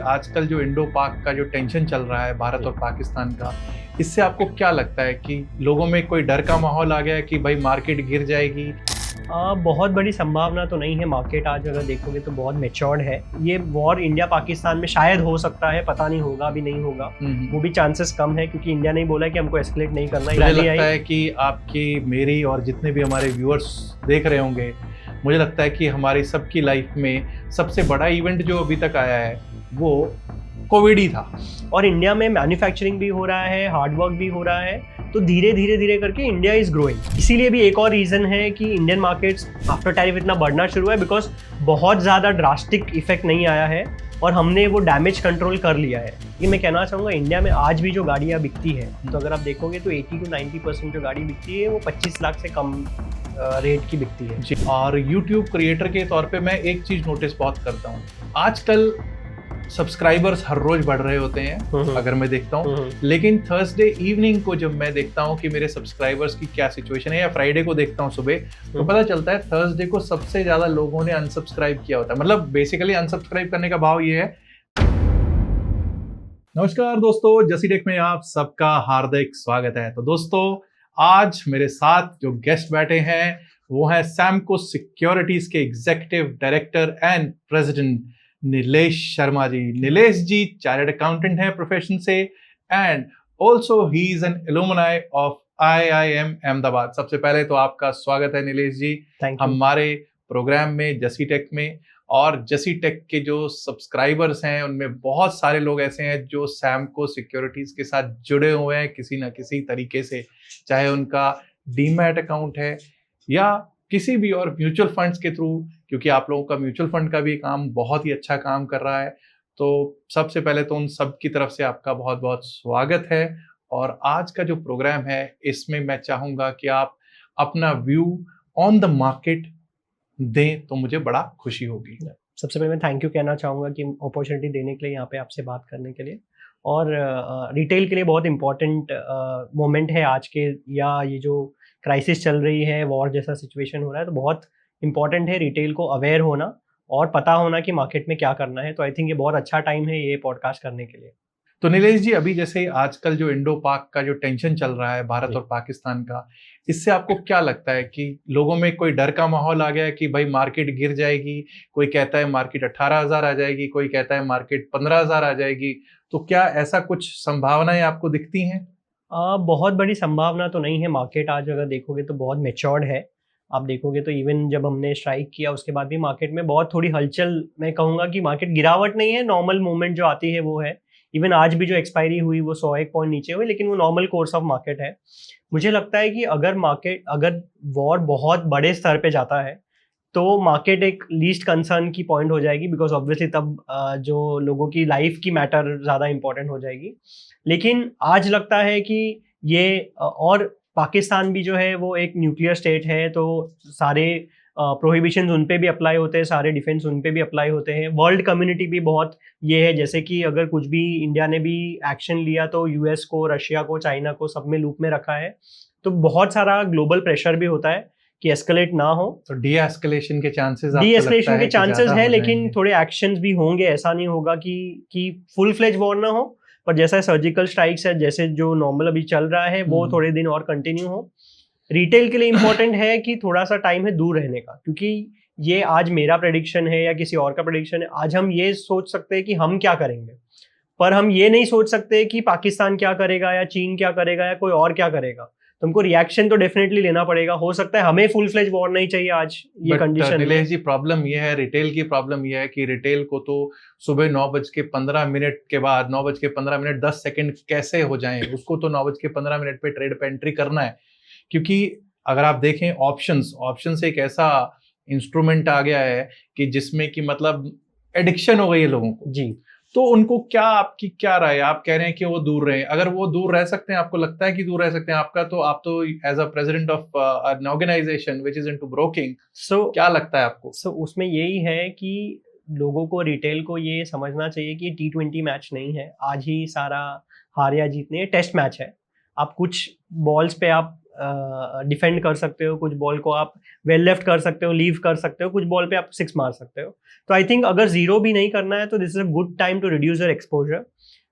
आजकल जो इंडो पाक का जो टेंशन चल रहा है भारत और पाकिस्तान का, इससे आपको क्या लगता है कि लोगों में कोई डर का माहौल आ गया है कि भाई मार्केट गिर जाएगी? बहुत बड़ी संभावना तो नहीं है। मार्केट आज अगर देखोगे तो बहुत मेच्योर्ड है। ये वॉर इंडिया पाकिस्तान में शायद हो सकता है, पता नहीं होगा भी नहीं होगा, वो भी चांसेस कम है क्योंकि इंडिया ने बोला है कि हमको एस्केलेट नहीं करना। मुझे लगता है कि आपकी, मेरी और जितने भी हमारे व्यूअर्स देख रहे होंगे, मुझे लगता है कि हमारी सबकी लाइफ में सबसे बड़ा इवेंट जो अभी तक आया है वो कोविड ही था। और इंडिया में मैन्युफैक्चरिंग भी हो रहा है, हार्डवर्क भी हो रहा है, तो धीरे धीरे करके इंडिया इज ग्रोइंग। इसीलिए भी एक और रीजन है कि इंडियन मार्केट्स आफ्टर टैरिफ इतना बढ़ना शुरू है, बिकॉज बहुत ज़्यादा ड्रास्टिक इफेक्ट नहीं आया है और हमने वो डैमेज कंट्रोल कर लिया है। ये मैं कहना चाहूँगा, इंडिया में आज भी जो गाड़ियाँ बिकती है, तो अगर आप देखोगे तो 80 to 90% जो गाड़ी बिकती है वो 25 लाख से कम रेट की बिकती है जी। और YouTube क्रिएटर के तौर पे मैं एक चीज़ नोटिस बहुत करता हूँ, आजकल सब्सक्राइबर्स हर रोज बढ़ रहे होते हैं अगर मैं देखता हूँ, लेकिन थर्सडे इवनिंग को जब मैं देखता हूँ कि मेरे सब्सक्राइबर्स की क्या सिचुएशन है, या फ्राइडे को देखता हूँ सुबह, तो पता चलता है थर्सडे को सबसे ज्यादा लोगों ने अनसब्सक्राइब किया होता है। मतलब बेसिकली अनसब्सक्राइब करने का भाव ये है। नमस्कार दोस्तों, जसी टेक में आप सबका हार्दिक स्वागत है। तो दोस्तों, आज मेरे साथ जो गेस्ट बैठे हैं वो है सैमको सिक्योरिटीज के executive director and president Nilesh Sharma ji. Nilesh ji chartered accountant है प्रोफेशन से, and also he is an alumni of IIM Ahmedabad. सबसे पहले तो आपका स्वागत है नीलेश जी हमारे प्रोग्राम में, जसी टेक में। और जसी टेक के जो सब्सक्राइबर्स हैं उनमें बहुत सारे लोग ऐसे हैं जो सैमको सिक्योरिटीज के साथ जुड़े हुए हैं किसी ना किसी तरीके से, चाहे उनका डीमैट अकाउंट है या किसी भी और म्यूचुअल फंड्स के थ्रू, क्योंकि आप लोगों का म्यूचुअल फंड का भी काम बहुत ही अच्छा काम कर रहा है। तो सबसे पहले तो उन सब की तरफ से आपका बहुत बहुत स्वागत है। और आज का जो प्रोग्राम है इसमें मैं चाहूंगा कि आप अपना व्यू ऑन द मार्केट दें तो मुझे बड़ा खुशी होगी। सबसे पहले मैं थैंक यू कहना चाहूँगा कि अपॉर्चुनिटी देने के लिए, यहाँ पे आपसे बात करने के लिए। और रिटेल के लिए बहुत इम्पॉर्टेंट मोमेंट है आज के, या ये जो क्राइसिस चल रही है, वॉर जैसा सिचुएशन हो रहा है, तो बहुत इंपॉर्टेंट है रिटेल को अवेयर होना और पता होना कि मार्केट में क्या करना है। तो आई थिंक ये बहुत अच्छा टाइम है ये पॉडकास्ट करने के लिए। तो नीलेश जी, अभी जैसे आजकल जो इंडो पाक का जो टेंशन चल रहा है भारत और पाकिस्तान का, इससे आपको क्या लगता है कि लोगों में कोई डर का माहौल आ गया है कि भाई मार्केट गिर जाएगी? कोई कहता है मार्केट 18,000 आ जाएगी, कोई कहता है मार्केट 15,000 आ जाएगी। तो क्या ऐसा कुछ संभावनाएं आपको दिखती हैं? बहुत बड़ी संभावना तो नहीं है। मार्केट आज अगर देखोगे तो बहुत मेच्योर्ड है। आप देखोगे तो इवन जब हमने स्ट्राइक किया उसके बाद भी मार्केट में बहुत थोड़ी हलचल, मैं कहूँगा कि मार्केट गिरावट नहीं है, नॉर्मल मूवमेंट जो आती है वो है। इवन आज भी जो एक्सपायरी हुई वो 101 पॉइंट नीचे हुई, लेकिन वो नॉर्मल कोर्स ऑफ मार्केट है। मुझे लगता है कि अगर वॉर बहुत बड़े स्तर पे जाता है तो मार्केट एक लीस्ट कंसर्न की पॉइंट हो जाएगी, बिकॉज ऑब्वियसली तब जो लोगों की लाइफ की मैटर ज़्यादा इंपॉर्टेंट हो जाएगी। लेकिन आज लगता है कि ये और पाकिस्तान भी जो है वो एक न्यूक्लियर स्टेट है, तो सारे प्रोहिबिशंस उन पे भी अप्लाई होते हैं, सारे डिफेंस उन पे भी अप्लाई होते हैं। वर्ल्ड कम्युनिटी भी बहुत ये है, जैसे कि अगर कुछ भी इंडिया ने भी एक्शन लिया तो यूएस को, रशिया को, चाइना को सब में लूप में रखा है। तो बहुत सारा ग्लोबल प्रेशर भी होता है कि एस्केलेट ना हो। तो डी एस्केलेशन के चांसेस है, लेकिन थोड़े एक्शंस भी होंगे। ऐसा नहीं होगा कि फुल फ्लेज वॉर ना हो, पर जैसा सर्जिकल स्ट्राइक्स है, जैसे जो नॉर्मल अभी चल रहा है वो थोड़े दिन और कंटिन्यू हो। रिटेल के लिए इंपॉर्टेंट है कि थोड़ा सा टाइम है दूर रहने का, क्योंकि ये आज मेरा प्रेडिक्शन है या किसी और का प्रेडिक्शन है। आज हम ये सोच सकते हैं कि हम क्या करेंगे, पर हम ये नहीं सोच सकते कि पाकिस्तान क्या करेगा या चीन क्या करेगा या कोई और क्या करेगा। तो हमको रिएक्शन तो डेफिनेटली लेना पड़ेगा। हो सकता है हमें फुल फ्लेज वॉर नहीं चाहिए आज ये कंडीशन। नीलेश जी, प्रॉब्लम ये है, रिटेल की प्रॉब्लम ये है कि रिटेल को तो सुबह 9:15 के बाद 9:15 10 सेकंड कैसे हो जाएं, उसको तो 9:15 पे ट्रेड पे एंट्री करना है। क्योंकि अगर आप देखें ऑप्शंस एक ऐसा इंस्ट्रूमेंट आ गया है कि जिसमें कि मतलब एडिक्शन हो गई है लोगों को जी। तो उनको आपकी क्या राय है? आप कह रहे हैं कि वो दूर रहे, अगर वो दूर रह सकते हैं, आपको लगता है कि दूर रह सकते हैं? आप तो as a president of an organization which is into broking, क्या लगता है आपको? उसमें यही है कि लोगों को, रिटेल को ये समझना चाहिए कि T20 मैच नहीं है। आज ही सारा हार या जीतने टेस्ट मैच है। आप कुछ बॉल्स पे आप डिफेंड कर सकते हो, कुछ बॉल को आप वेल लेफ्ट कर सकते हो, लीव कर सकते हो, कुछ बॉल पे आप 6 मार सकते हो। तो आई थिंक अगर जीरो भी नहीं करना है तो this is a good time to reduce your exposure,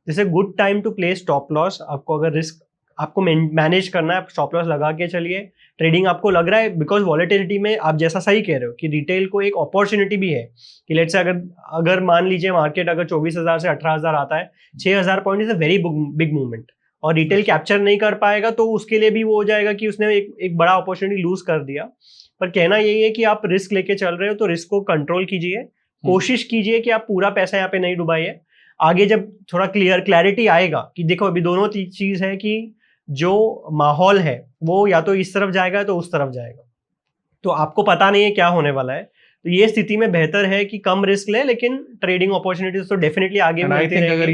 this is a good time to play stop loss. आपको अगर रिस्क आपको मैनेज करना है, आप स्टॉप लॉस लगा के चलिए। ट्रेडिंग आपको लग रहा है बिकॉज वॉलेटिलिटी में आप जैसा सही कह रहे हो कि रिटेल को एक अपॉर्चुनिटी भी है कि लेट्स से अगर मान लीजिए मार्केट अगर 24,000 से 18,000 आता है, 6,000 point is a very big movement, और रिटेल कैप्चर नहीं कर पाएगा तो उसके लिए भी वो हो जाएगा कि उसने एक बड़ा अपॉर्चुनिटी लूज कर दिया। पर कहना यही है कि आप रिस्क लेके चल रहे हो तो रिस्क को कंट्रोल कीजिए, कोशिश कीजिए कि आप पूरा पैसा यहाँ पे नहीं डुबाइए। आगे जब थोड़ा क्लैरिटी आएगा कि देखो अभी दोनों चीज है कि जो माहौल है वो या तो इस तरफ जाएगा तो उस तरफ जाएगा, तो आपको पता नहीं है क्या होने वाला है। तो ये स्थिति में बेहतर है कि कम रिस्क ले, लेकिन ट्रेडिंग अपॉर्चुनिटीज तो डेफिनेटली आगे मिलती रहेगी। अगर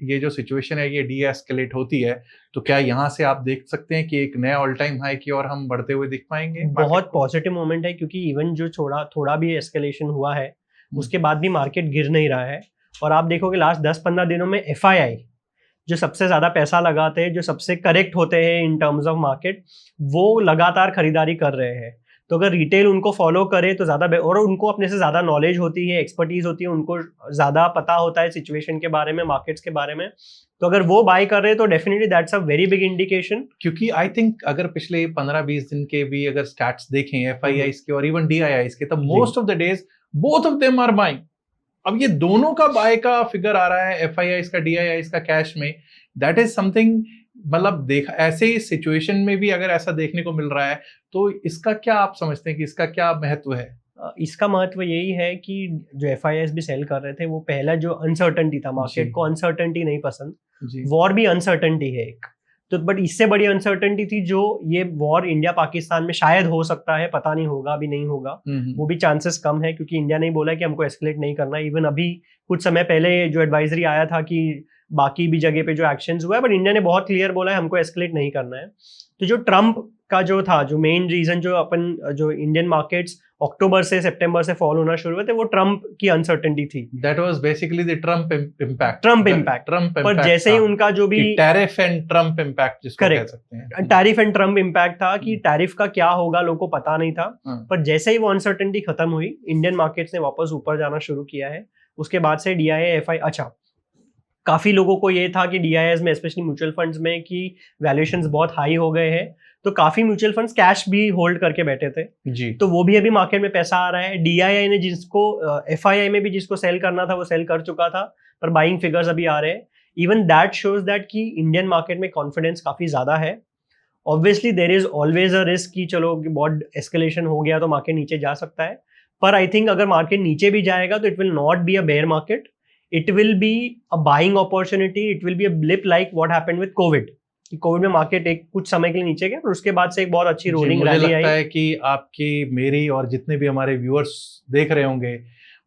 ये जो सिचुएशन है ये डी एस्केलेट होती है तो क्या यहाँ से आप देख सकते हैं कि एक नया ऑल टाइम हाई की ओर हम बढ़ते हुए दिख पाएंगे? बहुत पॉजिटिव मोमेंट है, क्योंकि इवन जो थोड़ा भी एस्केलेशन हुआ है उसके बाद भी मार्केट गिर नहीं रहा है। और आप देखोगे लास्ट 10-15 दिनों में FII जो सबसे ज्यादा पैसा लगाते हैं, जो सबसे करेक्ट होते हैं इन टर्म्स ऑफ मार्केट, वो लगातार खरीदारी कर रहे हैं। तो अगर रिटेल उनको फॉलो करे तो ज्यादा, और उनको अपने से ज्यादा नॉलेज होती है, एक्सपर्टीज होती है, उनको ज्यादा पता होता है सिचुएशन के बारे में, मार्केट्स के बारे में, तो अगर वो बाय कर रहे हैं तो definitely that's a very big indication. क्योंकि आई थिंक अगर पिछले 15-20 दिन के भी अगर स्टैट्स देखें FIIs के और इवन DIIs के, तब most of the days both of them are buying. अब ये दोनों का बाय का फिगर आ रहा है FIIs का, DIIs का कैश में, दैट इज समथिंग, मतलब देखा ऐसे सिचुएशन में भी अगर ऐसा देखने को मिल रहा है तो इसका क्या आप समझते हैं कि इसका क्या महत्व है? इसका महत्व यही है कि जो FIIs भी सेल कर रहे थे वो पहला जो अनसर्टेनिटी था, मार्केट को अनसर्टेनिटी नहीं पसंद, वॉर भी अनसर्टेनिटी है एक, तो बट इससे बड़ी अनसर्टेनिटी थी जो ये वॉर इंडिया पाकिस्तान में शायद हो सकता है, पता नहीं होगा, अभी नहीं होगा, वो भी चांसेस कम है क्योंकि इंडिया ने बोला कि हमको एस्केलेट नहीं करना। इवन अभी कुछ समय पहले जो एडवाइजरी आया था कि बाकी भी जगह पे जो एक्शंस हुआ है, बट इंडिया ने बहुत क्लियर बोला है हमको एस्केलेट नहीं करना है। तो जो ट्रम्प का जो था, जो मेन रीजन जो इंडियन मार्केट्स अक्टूबर से सितंबर से फॉल होना शुरू हुए थे, वो ट्रम्प की अनसर्टेनिटी थी। That was basically the Trump impact. पर जैसे ही उनका जो भी टैरिफ एंड ट्रम्प इम्पैक्ट जिसको कह सकते हैं, टैरिफ एंड ट्रम्प इम्पैक्ट था कि टैरिफ का क्या होगा लोगों को पता नहीं था, पर जैसे ही वो अनसर्टेनिटी खत्म हुई इंडियन मार्केट्स ने वापस ऊपर जाना शुरू किया है। उसके बाद से DII FI, अच्छा काफी लोगों को ये था कि DIIs में स्पेशली म्यूचुअल फंड्स में कि वैल्यूएशंस बहुत हाई हो गए हैं, तो काफी म्यूचुअल फंड्स कैश भी होल्ड करके बैठे थे जी। तो वो भी अभी मार्केट में पैसा आ रहा है। DII ने जिसको FII में भी जिसको सेल करना था वो सेल कर चुका था, पर बाइंग फिगर्स अभी आ रहे हैं। इवन दैट शोज दैट कि इंडियन मार्केट में कॉन्फिडेंस काफी ज्यादा है। Obviously there is always a risk कि चलो बहुत एस्केलेशन हो गया तो मार्केट नीचे जा सकता है, पर आई थिंक अगर मार्केट नीचे भी जाएगा तो it will not be a bear market, it will be a buying opportunity, it will be a blip like what happened with COVID। Covid में मार्केट एक कुछ समय के लिए नीचे गया, पर उसके बाद से एक बहुत अच्छी रोलिंग रैली आई। मुझे लगता है कि आपकी, मेरी और जितने भी हमारे व्यूअर्स देख रहे होंगे,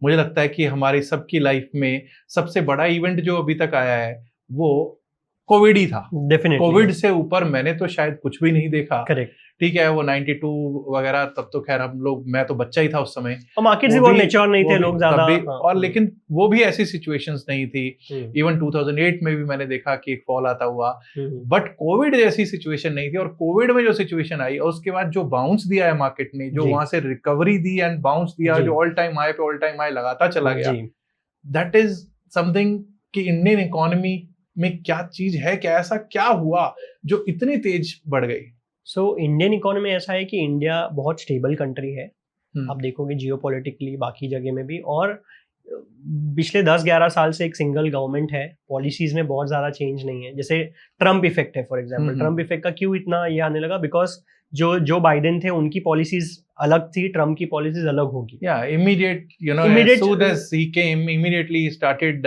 मुझे लगता है कि हमारी सबकी लाइफ में सबसे बड़ा इवेंट जो अभी तक आया है वो कोविड ही था। डेफिनेटली कोविड से ऊपर मैंने तो शायद कुछ भी नहीं देखा। करेक्ट, ठीक है, वो 92 वगैरह, तब तो खैर हम लोग, मैं तो बच्चा ही था उस समय, और मार्केट्स भी बहुत मैच्योर नहीं थे, लोग ज्यादा, और लेकिन वो भी ऐसी सिचुएशंस नहीं थी। इवन 2008 में भी मैंने देखा कि एक फॉल आता हुआ, बट कोविड जैसी सिचुएशन नहीं थी। और कोविड में जो सिचुएशन आई और उसके बाद जो बाउंस दिया है मार्केट ने, जो वहां से रिकवरी दी एंड बाउंस दिया, जो ऑल टाइम हाई पे ऑल टाइम हाई लगाता चला गया, दैट इज समथिंग कि इंडियन इकोनॉमी में क्या चीज है, क्या ऐसा क्या हुआ जो इतनी तेज बढ़ गई। सो इंडियन इकोनॉमी ऐसा है कि इंडिया बहुत स्टेबल कंट्री है, आप देखोगे जियोपॉलिटिकली बाकी जगह में भी, और पिछले 10-11 साल से एक सिंगल गवर्नमेंट है, पॉलिसीज में बहुत ज्यादा चेंज नहीं है। जैसे ट्रम्प इफेक्ट है फॉर एग्जांपल, ट्रम्प इफेक्ट का क्यों इतना ये आने लगा, बिकॉज जो बाइडेन थे उनकी पॉलिसीज अलग थी, ट्रम्प की पॉलिसीज अलग होगी। Immediate, as soon as he came, immediately he started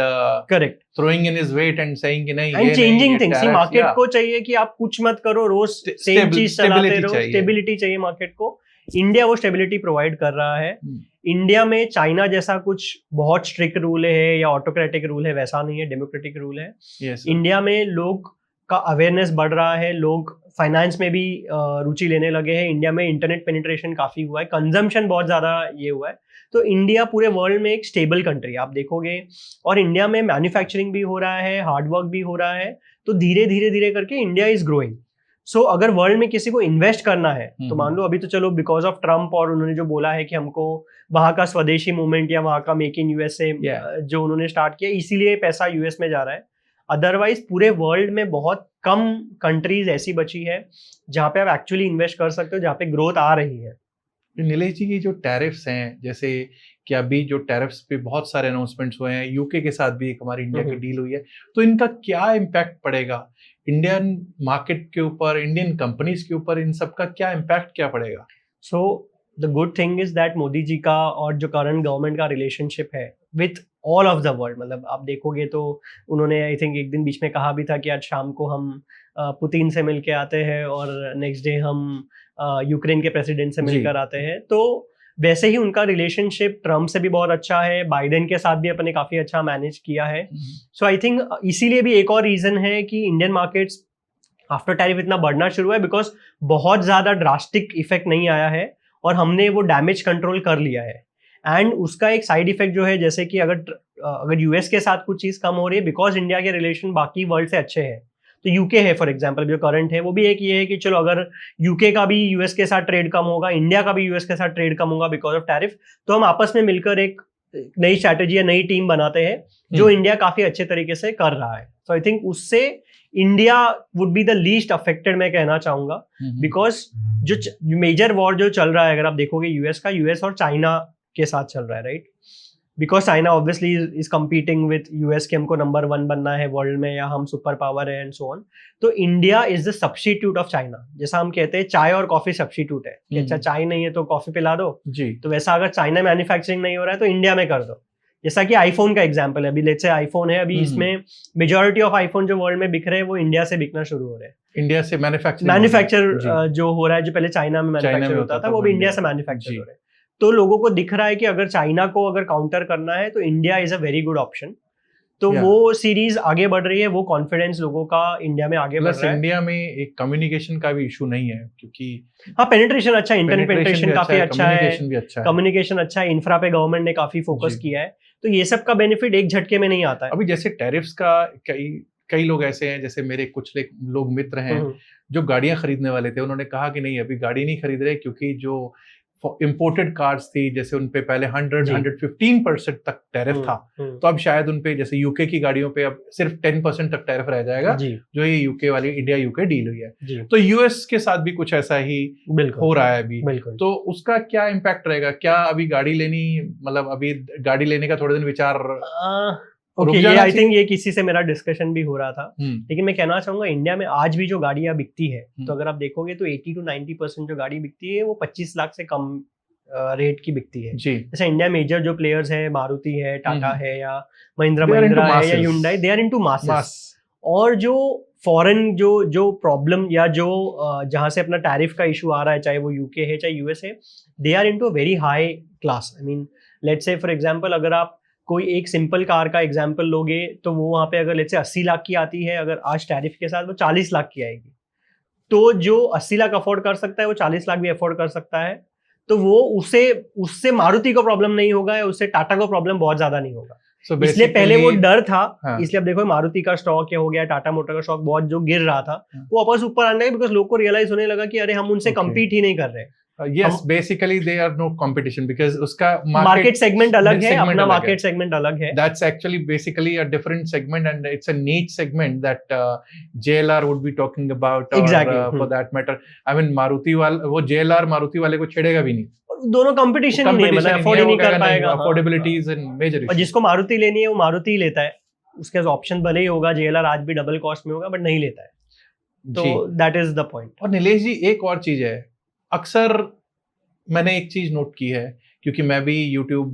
correct throwing in his weight and saying कि नहीं, and changing things। मार्केट को चाहिए कि आप कुछ मत करो, रोज सेम चीज चलाते रहो, स्टेबिलिटी चाहिए मार्केट को। इंडिया वो स्टेबिलिटी प्रोवाइड कर रहा है। इंडिया में चाइना जैसा कुछ बहुत स्ट्रिक्ट रूल है या ऑटोक्रेटिक रूल है वैसा नहीं है, डेमोक्रेटिक रूल है। इंडिया में लोग का अवेयरनेस बढ़ रहा है, लोग फाइनेंस में भी रुचि लेने लगे हैं। इंडिया में इंटरनेट पेनिट्रेशन काफी हुआ है, कंजम्पशन बहुत ज्यादा ये हुआ है। तो इंडिया पूरे वर्ल्ड में एक स्टेबल कंट्री आप देखोगे, और इंडिया में मैन्युफैक्चरिंग भी हो रहा है, हार्डवर्क भी हो रहा है, तो धीरे धीरे करके इंडिया इज ग्रोइंग। सो अगर वर्ल्ड में किसी को इन्वेस्ट करना है तो मान लो अभी तो चलो बिकॉज ऑफ ट्रम्प और उन्होंने जो बोला है कि हमको वहां का स्वदेशी मूवमेंट या वहां का मेक इन यूएसए जो उन्होंने स्टार्ट किया इसीलिए पैसा यूएस में जा रहा है। अदरवाइज पूरे वर्ल्ड में बहुत कम कंट्रीज ऐसी बची है जहाँ पे आप एक्चुअली इन्वेस्ट कर सकते हो, जहाँ पे ग्रोथ आ रही है। नीलेश जी की जो टैरिफ्स हैं, जैसे कि अभी जो टैरिफ्स पे बहुत सारे अनाउंसमेंट्स हुए हैं, यूके के साथ भी एक हमारी इंडिया की डील हुई है, तो इनका क्या इम्पैक्ट पड़ेगा इंडियन मार्केट के ऊपर, इंडियन कंपनीज के ऊपर, इन सब का क्या इम्पैक्ट क्या पड़ेगा? So the good thing is that Modi ji का और जो करंट गवर्नमेंट का रिलेशनशिप है with all of the world, मतलब आप देखोगे तो उन्होंने आई थिंक एक दिन बीच में कहा भी था कि आज शाम को हम पुतिन से मिलके आते हैं और नेक्स्ट डे हम यूक्रेन के प्रेसिडेंट से मिलकर आते हैं। तो वैसे ही उनका रिलेशनशिप ट्रम्प से भी बहुत अच्छा है, बाइडेन के साथ भी अपने काफी अच्छा मैनेज किया है। सो आई थिंक इसीलिए भी एक और रीजन है कि इंडियन मार्केट्स आफ्टर टैरिफ इतना बढ़ना शुरू है, बिकॉज बहुत ज्यादा ड्रास्टिक इफेक्ट नहीं आया है और हमने वो डैमेज कंट्रोल कर लिया है। एंड उसका एक साइड इफेक्ट जो है, जैसे कि अगर यूएस के साथ कुछ चीज कम हो रही है बिकॉज इंडिया के रिलेशन बाकी वर्ल्ड से अच्छे हैं, तो यूके है फॉर एग्जांपल जो करंट है, वो भी एक ये है कि चलो अगर यूके का भी यूएस के साथ ट्रेड कम होगा, इंडिया का भी यूएस के साथ ट्रेड कम होगा बिकॉज ऑफ टैरिफ, तो हम आपस में मिलकर एक नई स्ट्रैटेजी या नई टीम बनाते हैं जो इंडिया काफी अच्छे तरीके से कर रहा है। सो आई थिंक उससे India would be the least affected, मैं कहना चाहूंगा, बिकॉज जो मेजर वॉर जो चल रहा है अगर आप देखोगे यूएस और चाइना के साथ चल रहा है, right? Because China obviously is competing with US के हमको नंबर 1 बनना है वर्ल्ड में या हम सुपर पावर है एंड सो ऑन। तो India is the substitute of China, जैसा हम कहते हैं चाय और कॉफी सब्स्टिट्यूट है कि अच्छा चाय नहीं है तो कॉफी पिला दो जी, तो वैसा अगर चाइना मैन्युफैक्चरिंग नहीं हो रहा है तो इंडिया में कर दो। जैसा कि आईफोन का एग्जांपल है, अभी लेट्स से आईफोन है, अभी इसमें मेजॉरिटी ऑफ आईफोन जो वर्ल्ड में बिक रहे हैं वो इंडिया से बिकना शुरू हो रहे हैं। इंडिया से मैन्युफैक्चर जो हो रहा है, जो पहले चाइना में मैन्युफैक्चर होता था वो भी इंडिया से मैन्युफैक्चर हो रहा है। तो लोगों को दिख रहा है कि अगर चाइना को अगर काउंटर करना है तो India is a very good option. तो वो सीरीज आगे बढ़ रही है, वो कॉन्फिडेंस लोगों का इंडिया में आगे बढ़ रहा है। इंडिया में एक कम्युनिकेशन का भी इशू नहीं है, क्योंकि हाँ पेनिट्रेशन अच्छा है, इंटरनेट पेनिट्रेशन काफी अच्छा है, कम्युनिकेशन अच्छा है, इंफ्रा पे गवर्नमेंट ने काफी फोकस किया है, तो ये सब का बेनिफिट एक झटके में नहीं आता है। अभी जैसे टैरिफ्स का कई लोग ऐसे हैं, जैसे मेरे कुछ लोग मित्र हैं जो गाड़ियां खरीदने वाले थे, उन्होंने कहा कि नहीं अभी गाड़ी नहीं खरीद रहे, क्योंकि जो इंपोर्टेड कार्स थी जैसे उनपे पहले 115% तक टैरिफ था, तो अब शायद उनपे जैसे यूके की गाड़ियों पे अब सिर्फ 10% तक टैरिफ रह जाएगा, जो ये यूके वाली इंडिया यूके डील हुई है। तो यूएस के साथ भी कुछ ऐसा ही हो रहा है अभी, तो उसका क्या इम्पैक्ट रहेगा? क्या अभी गाड़ी लेनी, मतलब अभी गाड़ी लेने का थोड़े दिन विचार आई थिंक ये किसी से मेरा डिस्कशन भी हो रहा था, लेकिन मैं कहना चाहूंगा इंडिया में आज भी जो गाड़ियां बिकती है, तो अगर आप देखोगे तो 80 to 90% जो गाड़ी बिकती है वो 25 लाख से कम रेट की बिकती है। जैसे इंडिया मेजर जो प्लेयर्स है, मारुति है, टाटा है या महिंद्रा है या Hyundai, they are into masses. और जो फॉरेन जो प्रॉब्लम या जो जहां से अपना टैरिफ का इशू आ रहा है, चाहे वो यूके है चाहे यूएस है, they are into very high class. I mean let's say for example अगर आप कोई एक सिंपल कार का एग्जांपल लोगे तो वो वहां पे अगर लेट्स से 80 लाख की आती है, अगर आज टैरिफ के साथ वो 40 लाख की आएगी। तो जो 80 लाख अफोर्ड कर सकता है वो 40 लाख भी अफोर्ड कर सकता है, तो वो उससे मारुति को प्रॉब्लम नहीं होगा या उससे टाटा को प्रॉब्लम बहुत ज्यादा नहीं होगा। इसलिए पहले वो डर था। इसलिए अब देखो मारुति का स्टॉक या हो गया, टाटा मोटर का स्टॉक बहुत जो गिर रहा था वो वापस ऊपर आने लगा, बिकॉज लोग को रियलाइज होने लगा कि अरे हम उनसे कम्पीट ही नहीं कर रहे। yes, basically they are no competition because उसका market segment अलग है, अपना market segment अलग है. That's actually basically a different segment and it's a niche segment that JLR would be talking about. Exactly. For that matter, I mean Maruti वाला, वो JLR Maruti वाले को छेड़ेगा भी नहीं. दोनों कंपटीशन ही नहीं है, मतलब अफोर्ड ही नहीं कर पाएगा. Affordability is a major issue. और जिसको मारुति लेनी है वो मारुति ही लेता है, उसके पास ऑप्शन भले ही होगा, JLR आज भी डबल कॉस्ट में होगा बट नहीं लेता है. तो that is the point. और नीलेश जी एक और चीज है, अक्सर मैंने एक चीज नोट की है, क्योंकि मैं भी YouTube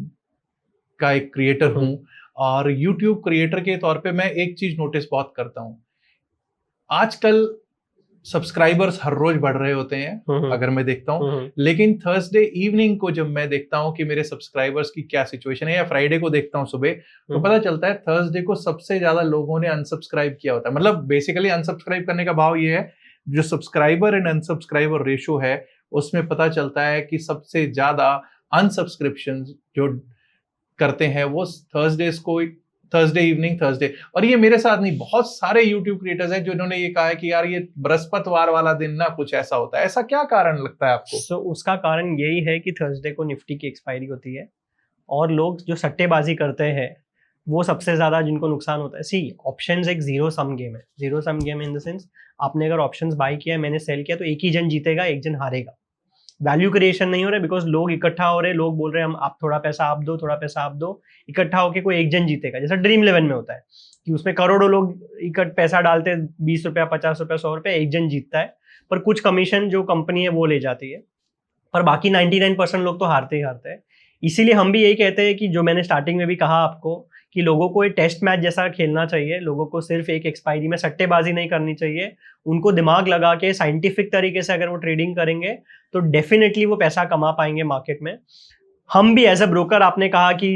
का एक क्रिएटर हूं और YouTube क्रिएटर के तौर पे मैं एक चीज नोटिस बहुत करता हूं, आजकल सब्सक्राइबर्स हर रोज बढ़ रहे होते हैं अगर मैं देखता हूं, लेकिन थर्सडे इवनिंग को जब मैं देखता हूं कि मेरे सब्सक्राइबर्स की क्या सिचुएशन है, या फ्राइडे को देखता हूं सुबह, तो पता चलता है थर्सडे को सबसे ज्यादा लोगों ने अनसब्सक्राइब किया होता है. मतलब बेसिकली अनसब्सक्राइब करने का भाव ये है, जो सब्सक्राइबर एंड अनसब्सक्राइबर रेशो है उसमें पता चलता है कि सबसे ज्यादा अनसब्सक्रिप्शन जो करते हैं वो थर्सडेज को थर्सडे इवनिंग, थर्सडे। और ये मेरे साथ नहीं, बहुत सारे यूट्यूब क्रिएटर्स हैं जिन्होंने ये कहा है कि यार ये बृहस्पतिवार वाला दिन ना कुछ ऐसा होता है। ऐसा क्या कारण लगता है आपको? उसका कारण यही है कि थर्सडे को निफ्टी की एक्सपायरी होती है और लोग जो सट्टेबाजी करते हैं वो सबसे ज्यादा जिनको नुकसान होता है। सी, ऑप्शंस एक जीरो सम गेम है। Zero sum game in the sense, आपने अगर ऑप्शंस बाय किया, मैंने सेल किया, तो एक ही जन जीतेगा, एक जन हारेगा। वैल्यू क्रिएशन नहीं हो रहा है बिकॉज लोग इकट्ठा हो रहे हैं, लोग बोल रहे हैं हम, आप थोड़ा पैसा आप दो, थोड़ा पैसा आप दो, इकट्ठा होकर कोई एक जन जीतेगा। जैसा ड्रीम 11 में होता है कि उसमें करोड़ों लोग इकट्ठा पैसा डालते हैं, 20 रुपया, 50 रुपया, 100 रुपया, एक जन जीतता है, पर कुछ कमीशन जो कंपनी है वो ले जाती है, पर बाकी 99% लोग तो हारते ही हारते हैं। इसीलिए हम भी यही कहते हैं कि जो मैंने स्टार्टिंग में भी कहा आपको कि लोगों को एक टेस्ट मैच जैसा खेलना चाहिए, लोगों को सिर्फ एक एक्सपायरी में सट्टेबाजी नहीं करनी चाहिए, उनको दिमाग लगा के साइंटिफिक तरीके से अगर वो ट्रेडिंग करेंगे तो डेफिनेटली वो पैसा कमा पाएंगे मार्केट में। हम भी एज अ ब्रोकर, आपने कहा कि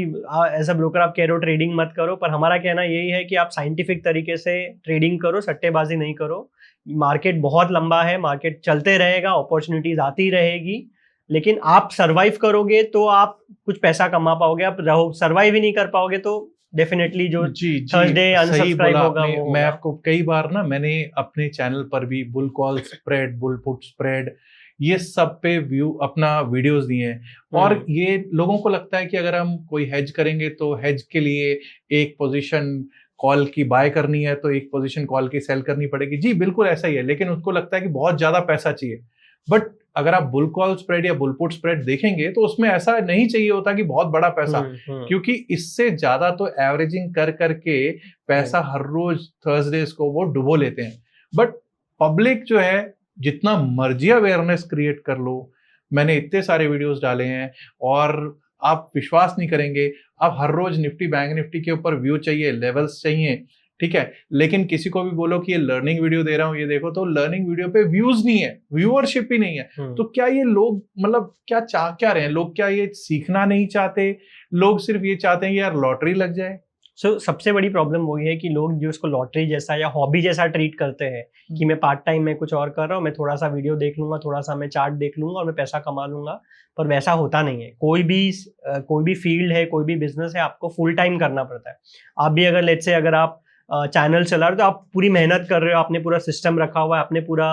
एज अ ब्रोकर आप कह रहे हो ट्रेडिंग मत करो, पर हमारा कहना यही है कि आप साइंटिफिक तरीके से ट्रेडिंग करो, सट्टेबाजी नहीं करो। मार्केट बहुत लंबा है, मार्केट चलते रहेगा, अपॉर्चुनिटीज आती रहेगी, लेकिन आप सरवाइव करोगे तो आप कुछ पैसा कमा पाओगे। आप रहो सरवाइव ही नहीं कर पाओगे तो डेफिनेटली जो थर्सडे अनसब्सक्राइब होगा वो मैं आपको कई बार ना, मैंने अपने चैनल पर भी bull call spread, bull put spread, ये सब पे व्यू अपना वीडियोस दिए हैं। और ये लोगों को लगता है कि अगर हम कोई हेज करेंगे तो हेज के लिए एक पोजीशन कॉल की बाय करनी है तो एक पोजीशन कॉल की सेल करनी पड़ेगी। जी बिल्कुल ऐसा ही है, लेकिन उसको लगता है कि बहुत ज्यादा पैसा चाहिए। बट अगर आप बुल कॉल स्प्रेड या बुल पुट स्प्रेड देखेंगे तो उसमें ऐसा नहीं चाहिए होता कि बहुत बड़ा पैसा, क्योंकि इससे ज्यादा तो एवरेजिंग कर करके पैसा हर रोज थर्सडेज को वो डुबो लेते हैं। बट पब्लिक जो है, जितना मर्जी अवेयरनेस क्रिएट कर लो, मैंने इतने सारे वीडियोस डाले हैं और आप विश्वास नहीं करेंगे, आप हर रोज निफ्टी बैंक निफ्टी के ऊपर व्यू चाहिए, लेवल्स चाहिए, ठीक है, लेकिन किसी को भी बोलो कि ये लर्निंग वीडियो दे रहा हूं, ये देखो, तो लर्निंग वीडियो पे व्यूज नहीं है, व्यूअरशिप ही नहीं है। तो क्या ये लोग मतलब क्या चाह क्या रहे हैं लोग? क्या ये सीखना नहीं चाहते? लोग सिर्फ ये चाहते हैं कि यार लॉटरी लग जाए। सबसे बड़ी प्रॉब्लम वही है कि लोग जो इसको लॉटरी जैसा या हॉबी जैसा ट्रीट करते हैं कि मैं पार्ट टाइम में कुछ और कर रहा हूँ, मैं थोड़ा सा वीडियो देख लूंगा, थोड़ा सा मैं चार्ट देख लूंगा और मैं पैसा कमा लूंगा। पर वैसा होता नहीं है। कोई भी फील्ड है, कोई भी बिजनेस है, आपको फुल टाइम करना पड़ता है। आप भी अगर लेट्स से अगर आप चैनल चला रहे हो तो आप पूरी मेहनत कर रहे हो, आपने पूरा सिस्टम रखा हुआ है, आपने पूरा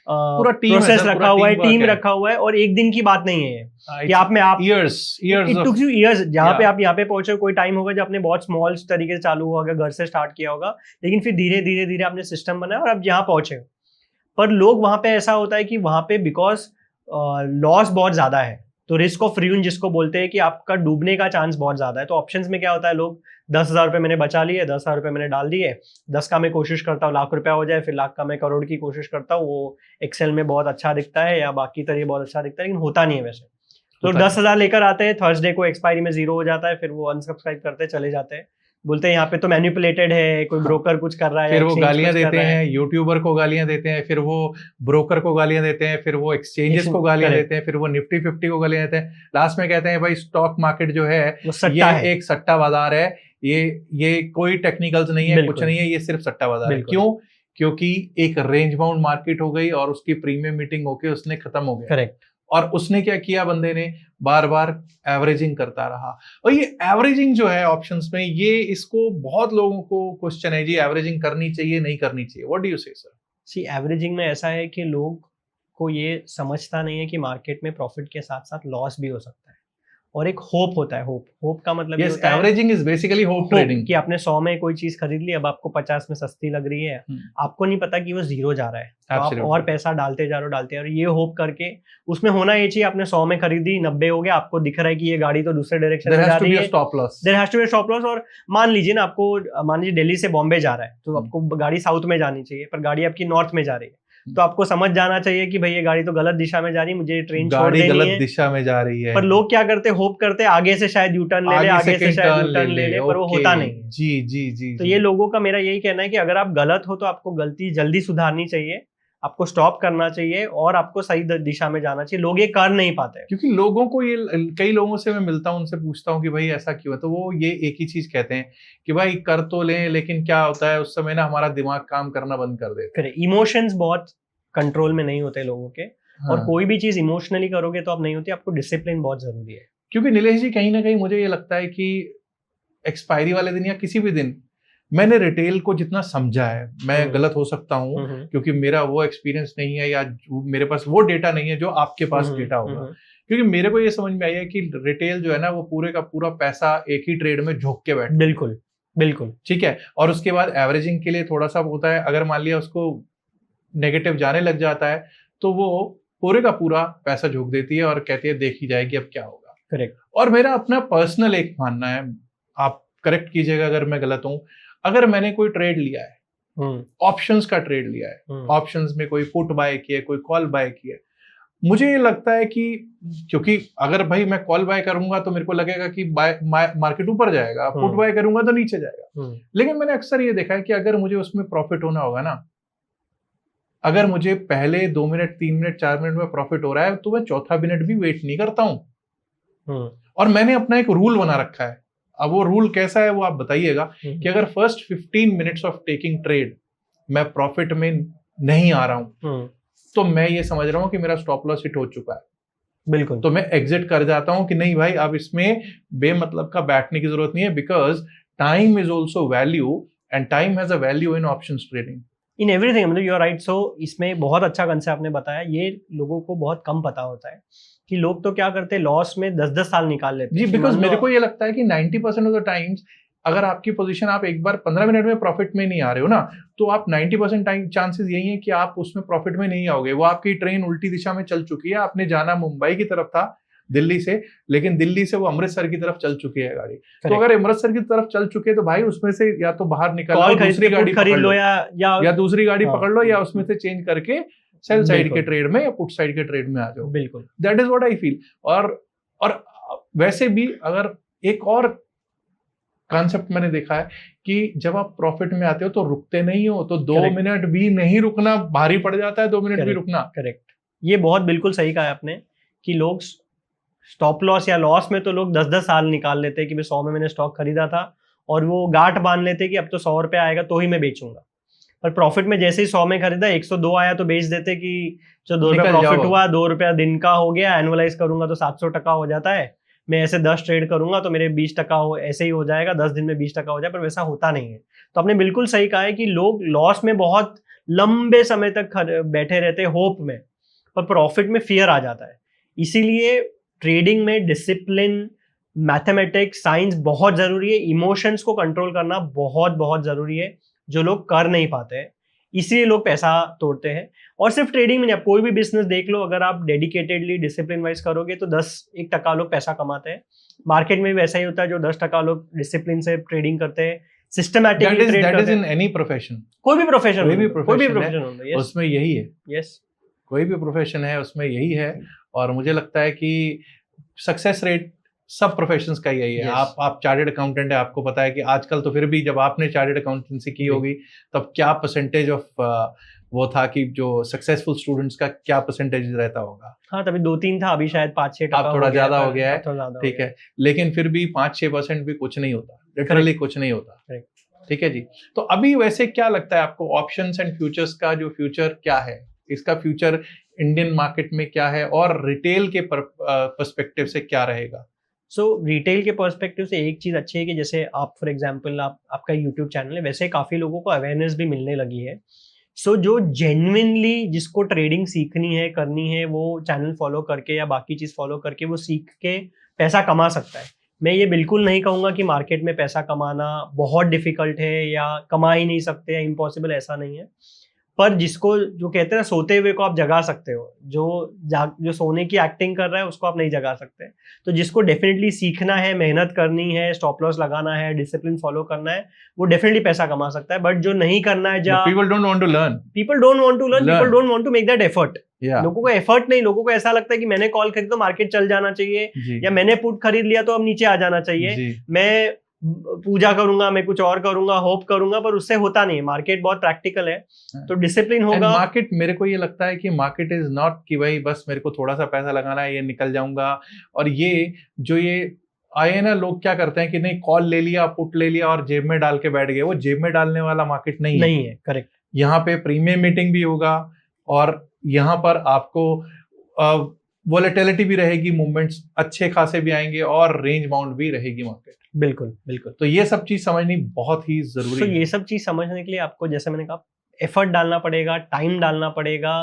प्रोसेस रखा हुआ है, टीम रखा हुआ है, और एक दिन की बात नहीं है कि आप years it took you years. जहाँ पे आप यहाँ पे पहुंचे, कोई टाइम होगा जब आपने बहुत स्मॉल तरीके से चालू हुआ होगा, घर से स्टार्ट किया होगा, लेकिन फिर धीरे धीरे धीरे आपने सिस्टम बनाया और अब यहाँ पहुंचे। पर लोग वहां पे ऐसा होता है कि वहां पे बिकॉज लॉस बहुत ज्यादा है, तो रिस्क ऑफ रियून जिसको बोलते हैं कि आपका डूबने का चांस बहुत ज्यादा है। तो ऑप्शंस में क्या होता है, लोग 10,000 रुपए मैंने बचा लिए, 10,000 रुपए मैंने डाल दिए, 10 का मैं कोशिश करता हूँ लाख रुपया हो जाए, फिर लाख का मैं करोड़ की कोशिश करता हूँ। वो एक्सेल में बहुत अच्छा दिखता है या बाकी तरह बहुत अच्छा दिखता है, लेकिन होता नहीं है वैसे। तो 10,000 लेकर आते हैं, थर्सडे को एक्सपायरी में जीरो हो जाता है, फिर वो अनसब्सक्राइब करते चले जाते हैं, बोलते हैं यहाँ पे तो मैनिपुलेटेड है, कोई ब्रोकर कुछ कर रहा है, फिर वो गालियां देते हैं, यूट्यूबर को गालियां देते हैं, फिर वो ब्रोकर को गालियां देते हैं, फिर वो एक्सचेंजेस को गालियां देते हैं, फिर वो निफ्टी 50 को गालियां देते हैं। लास्ट में कहते हैं भाई स्टॉक मार्केट जो है ये एक सट्टा बाजार है, ये कोई टेक्निकल्स नहीं है, कुछ नहीं है, ये सिर्फ सट्टा बाजार है। क्यों? क्योंकि एक रेंज बाउंड मार्केट हो गई और उसकी प्रीमियम मीटिंग होके उसने खत्म हो गया। करेक्ट। और उसने क्या किया, बंदे ने बार बार एवरेजिंग करता रहा। और ये एवरेजिंग जो है ऑप्शंस में, ये इसको बहुत लोगों को क्वेश्चन है जी, एवरेजिंग करनी चाहिए नहीं करनी चाहिए? व्हाट डू यू से सर? सी, एवरेजिंग में ऐसा है कि लोग को ये समझता नहीं है कि मार्केट में प्रॉफिट के साथ साथ लॉस भी हो सकता है, और एक होप होता है। होप का मतलब yes, होता है averaging is basically hope trading, कि आपने 100 में कोई चीज खरीद ली, अब आपको 50 में सस्ती लग रही है, आपको नहीं पता कि वो जीरो जा रहा है, तो आप और पैसा डालते जा रहे हो, ये होप करके। उसमें होना ये चाहिए, आपने 100 में खरीदी, 90 हो गया, आपको दिख रहा है कि ये गाड़ी तो दूसरे डायरेक्शन में जा रही है, there has to be stop loss. और मान लीजिए ना, मान लीजिए दिल्ली से बॉम्बे जा रहा है, तो आपको गाड़ी साउथ में जानी चाहिए, पर गाड़ी आपकी नॉर्थ में जा रही है, तो आपको समझ जाना चाहिए कि भाई ये गाड़ी तो गलत दिशा में जा रही है, मुझे ट्रेन छोड़ देनी है, गलत दिशा में जा रही है। पर लोग क्या करते हैं, होप करते हैं आगे से शायद यू टर्न ले ले, आगे से शायद यू टर्न ले ले, पर वो होता नहीं है। जी जी जी। तो ये लोगों का मेरा यही कहना है कि अगर आप गलत हो तो आपको गलती जल्दी सुधारनी चाहिए, आपको स्टॉप करना चाहिए और आपको सही दिशा में जाना चाहिए। लोग ये कर नहीं पाते, क्योंकि लोगों को ये, कई लोगों से मैं मिलता हूँ, उनसे पूछता हूँ कि भाई ऐसा क्यों है, तो वो ये एक ही चीज कहते हैं कि भाई कर तो लें, लेकिन क्या होता है उस समय ना हमारा दिमाग काम करना बंद कर देता है। इमोशंस बहुत कंट्रोल में नहीं होते लोगों के। हाँ। और कोई भी चीज इमोशनली करोगे तो अब नहीं होती, आपको डिसिप्लिन बहुत जरूरी है। क्योंकि नीलेश जी, कहीं ना कहीं मुझे ये लगता है कि एक्सपायरी वाले दिन या किसी भी दिन मैंने रिटेल को जितना समझा है, मैं गलत हो सकता हूँ क्योंकि मेरा वो एक्सपीरियंस नहीं है या मेरे पास वो डेटा नहीं है जो आपके पास डेटा होगा, क्योंकि मेरे को ये समझ में आया है कि रिटेल जो है ना वो पूरे का पूरा पैसा एक ही ट्रेड में झोंक के बैठे। बिल्कुल बिल्कुल, ठीक है। और उसके बाद एवरेजिंग के लिए थोड़ा सा होता है, अगर मान लिया उसको नेगेटिव जाने लग जाता है तो वो पूरे का पूरा पैसा झोंक देती है और कहती है देखी जाएगी अब क्या होगा। करेक्ट। और मेरा अपना पर्सनल एक मानना है, आप करेक्ट कीजिएगा अगर मैं गलत हूं, अगर मैंने कोई ट्रेड लिया है, ऑप्शंस का ट्रेड लिया है, ऑप्शंस में कोई पुट बाय किया, कोई कॉल बाय किया, मुझे ये लगता है कि क्योंकि अगर भाई मैं कॉल बाय करूंगा तो मेरे को लगेगा कि मार्केट ऊपर जाएगा, पुट बाय करूंगा तो नीचे जाएगा। लेकिन मैंने अक्सर ये देखा है कि अगर मुझे उसमें प्रॉफिट होना होगा ना, अगर मुझे पहले 2 मिनट 3 मिनट 4 मिनट में प्रॉफिट हो रहा है तो मैं चौथा मिनट भी वेट नहीं करता हूं। और मैंने अपना एक रूल बना रखा है। अब वो रूल कैसा है वो आप बताइएगा कि अगर first 15 minutes of taking trade मैं प्रॉफिट में नहीं आ रहा हूं तो मैं ये समझ रहा हूं कि मेरा स्टॉप लॉस हिट हो चुका है। बिल्कुल। तो मैं एग्जिट कर जाता हूं कि नहीं भाई अब इसमें बेमतलब का बैठने की जरूरत नहीं है, because time is also value and time has a value in options trading, in everything. मतलब यू आर राइट। सो इसमें बहुत अच्छा कंसेप्ट आपने बताया, ये लोगों को बहुत कम पता होता है कि लोग तो क्या करते हैं लॉस में 10-10 साल निकाल लेते हैं। जी, बिकॉज मेरे को ये लगता है कि 90% ऑफ द टाइम्स अगर आपकी पोजीशन आप एक बार 15 मिनट में प्रॉफिट में नहीं आ रहे हो ना, तो आप 90% टाइम चांसेस यही है कि आप उसमें प्रॉफिट में नहीं आओगे। वो आपकी ट्रेन उल्टी दिशा में चल चुकी है, आपने जाना मुंबई की तरफ था दिल्ली से, लेकिन दिल्ली से वो अमृतसर की तरफ चल चुकी है गाड़ी। तो अगर अमृतसर की तरफ चल चुके हैं तो भाई उसमें से या तो बाहर निकल लो, दूसरी गाड़ी खरीद लो या दूसरी गाड़ी पकड़ लो, या उसमें से चेंज करके सेल साइड के ट्रेड में या पुट साइड के ट्रेड में आ जाओ। बिल्कुल, that is what I feel. और वैसे भी अगर एक और कॉन्सेप्ट मैंने देखा है कि जब आप प्रॉफिट में आते हो तो रुकते नहीं हो, तो 2 मिनट भी नहीं रुकना भारी पड़ जाता है, 2 मिनट भी रुकना। करेक्ट, ये बहुत बिल्कुल सही कहा आपने कि लोग स्टॉप लॉस या लॉस में तो लोग 10-10 साल निकाल लेते हैं कि भाई 100 में मैंने स्टॉक खरीदा था, और वो गांठ बांध लेते कि अब तो 100 रुपये आएगा तो ही मैं बेचूंगा। पर प्रॉफिट में जैसे ही 100 में खरीदा 102 आया तो बेच देते कि जो 2 रुपया प्रॉफिट हुआ, 2 रुपया दिन का हो गया, एनुअलाइज करूंगा तो 700% हो जाता है, मैं ऐसे 10 ट्रेड करूंगा तो मेरे 20% हो, ऐसे ही हो जाएगा, 10 दिन में 20% हो जाए। पर वैसा होता नहीं है। तो आपने बिल्कुल सही कहा है कि लोग लॉस में बहुत लंबे समय तक बैठे रहते हैं होप में, पर प्रॉफिट में फियर आ जाता है। इसीलिए ट्रेडिंग में डिसिप्लिन, मैथमेटिक्स, साइंस बहुत जरूरी है। इमोशंस को कंट्रोल करना बहुत बहुत जरूरी है, जो लोग कर नहीं पाते हैं, इसीलिए लोग पैसा तोड़ते हैं। और सिर्फ ट्रेडिंग में नहीं, आप कोई भी बिजनेस देख लो, अगर आप डेडिकेटेडली डिसिप्लिन वाइज करोगे तो 10% लोग पैसा कमाते हैं। मार्केट में भी वैसा ही होता है, जो 10% लोग डिसिप्लिन से ट्रेडिंग करते हैं, सिस्टमैटिकली ट्रेड करते हैं। इन एनी प्रोफेशन, कोई भी प्रोफेशन हो, उसमें यही है। यस, कोई भी प्रोफेशन है उसमें यही है। और मुझे लगता है कि सक्सेस रेट सब प्रोफेशंस का यही है। yes. आप चार्टर्ड अकाउंटेंट है, आपको पता है कि आजकल तो फिर भी जब आपने चार्टर्ड अकाउंटेंसी की होगी तब क्या परसेंटेज ऑफ वो था कि जो सक्सेसफुल स्टूडेंट्स का क्या परसेंटेज रहता होगा। हाँ, तभी 2-3 था, अभी शायद 5-6%। अब थोड़ा ज्यादा हो गया है, ठीक है, लेकिन फिर भी 5-6% भी कुछ नहीं होता, लिटरली कुछ नहीं होता। ठीक है जी। तो अभी वैसे क्या लगता है आपको, ऑप्शंस एंड फ्यूचर्स का जो फ्यूचर क्या है, इसका फ्यूचर इंडियन मार्केट में क्या है और रिटेल के पर्सपेक्टिव से क्या रहेगा? सो रिटेल के पर्सपेक्टिव से एक चीज अच्छी है कि जैसे आप फॉर एग्जांपल आपका यूट्यूब चैनल है, वैसे काफी लोगों को अवेयरनेस भी मिलने लगी है। सो जो जेन्युइनली जिसको ट्रेडिंग सीखनी है, करनी है, वो चैनल फॉलो करके या बाकी चीज फॉलो करके वो सीख के पैसा कमा सकता है। मैं ये बिल्कुल नहीं कहूंगा कि मार्केट में पैसा कमाना बहुत डिफिकल्ट है या कमा ही नहीं सकते या इम्पॉसिबल, ऐसा नहीं है। पर जिसको, जो कहते हैं ना, सोते हुए को आप जगा सकते हो, जो सोने की एक्टिंग कर रहा है उसको आप नहीं जगा सकते। तो जिसको डेफिनेटली सीखना है, मेहनत करनी है, स्टॉप लॉस लगाना है, डिसिप्लिन फॉलो करना है, वो डेफिनेटली पैसा कमा सकता है। बट जो नहीं करना है, people don't want to learn, people don't want to make that effort. लोगों को एफर्ट नहीं, लोगों को ऐसा लगता है कि मैंने कॉल खरीद तो मार्केट चल जाना चाहिए, या मैंने पुट खरीद लिया तो अब नीचे आ जाना चाहिए, मैं पूजा करूंगा, मैं कुछ और करूंगा, होप करूंगा, पर उससे होता नहीं है। मार्केट बहुत प्रैक्टिकल है, तो डिसिप्लिन होगा। मार्केट, मेरे को ये लगता है कि मार्केट इज नॉट कि भाई बस मेरे को थोड़ा सा पैसा लगाना है, ये निकल जाऊंगा। और ये जो ये आए ना, लोग क्या करते हैं कि नहीं, कॉल ले लिया, पुट ले लिया और जेब में डाल के बैठ गए। वो जेब में डालने वाला मार्केट नहीं है। करेक्ट। यहाँ पे प्रीमियम मीटिंग भी होगा और यहाँ पर आपको वॉलेटिलिटी भी रहेगी, मूवमेंट्स अच्छे खासे भी आएंगे और रेंज बाउंड भी रहेगी मार्केट। बिल्कुल बिल्कुल। तो ये सब चीज समझनी बहुत ही जरूरी तो है। ये सब चीज समझने के लिए आपको, जैसे मैंने कहा, एफर्ट डालना पड़ेगा, टाइम डालना पड़ेगा,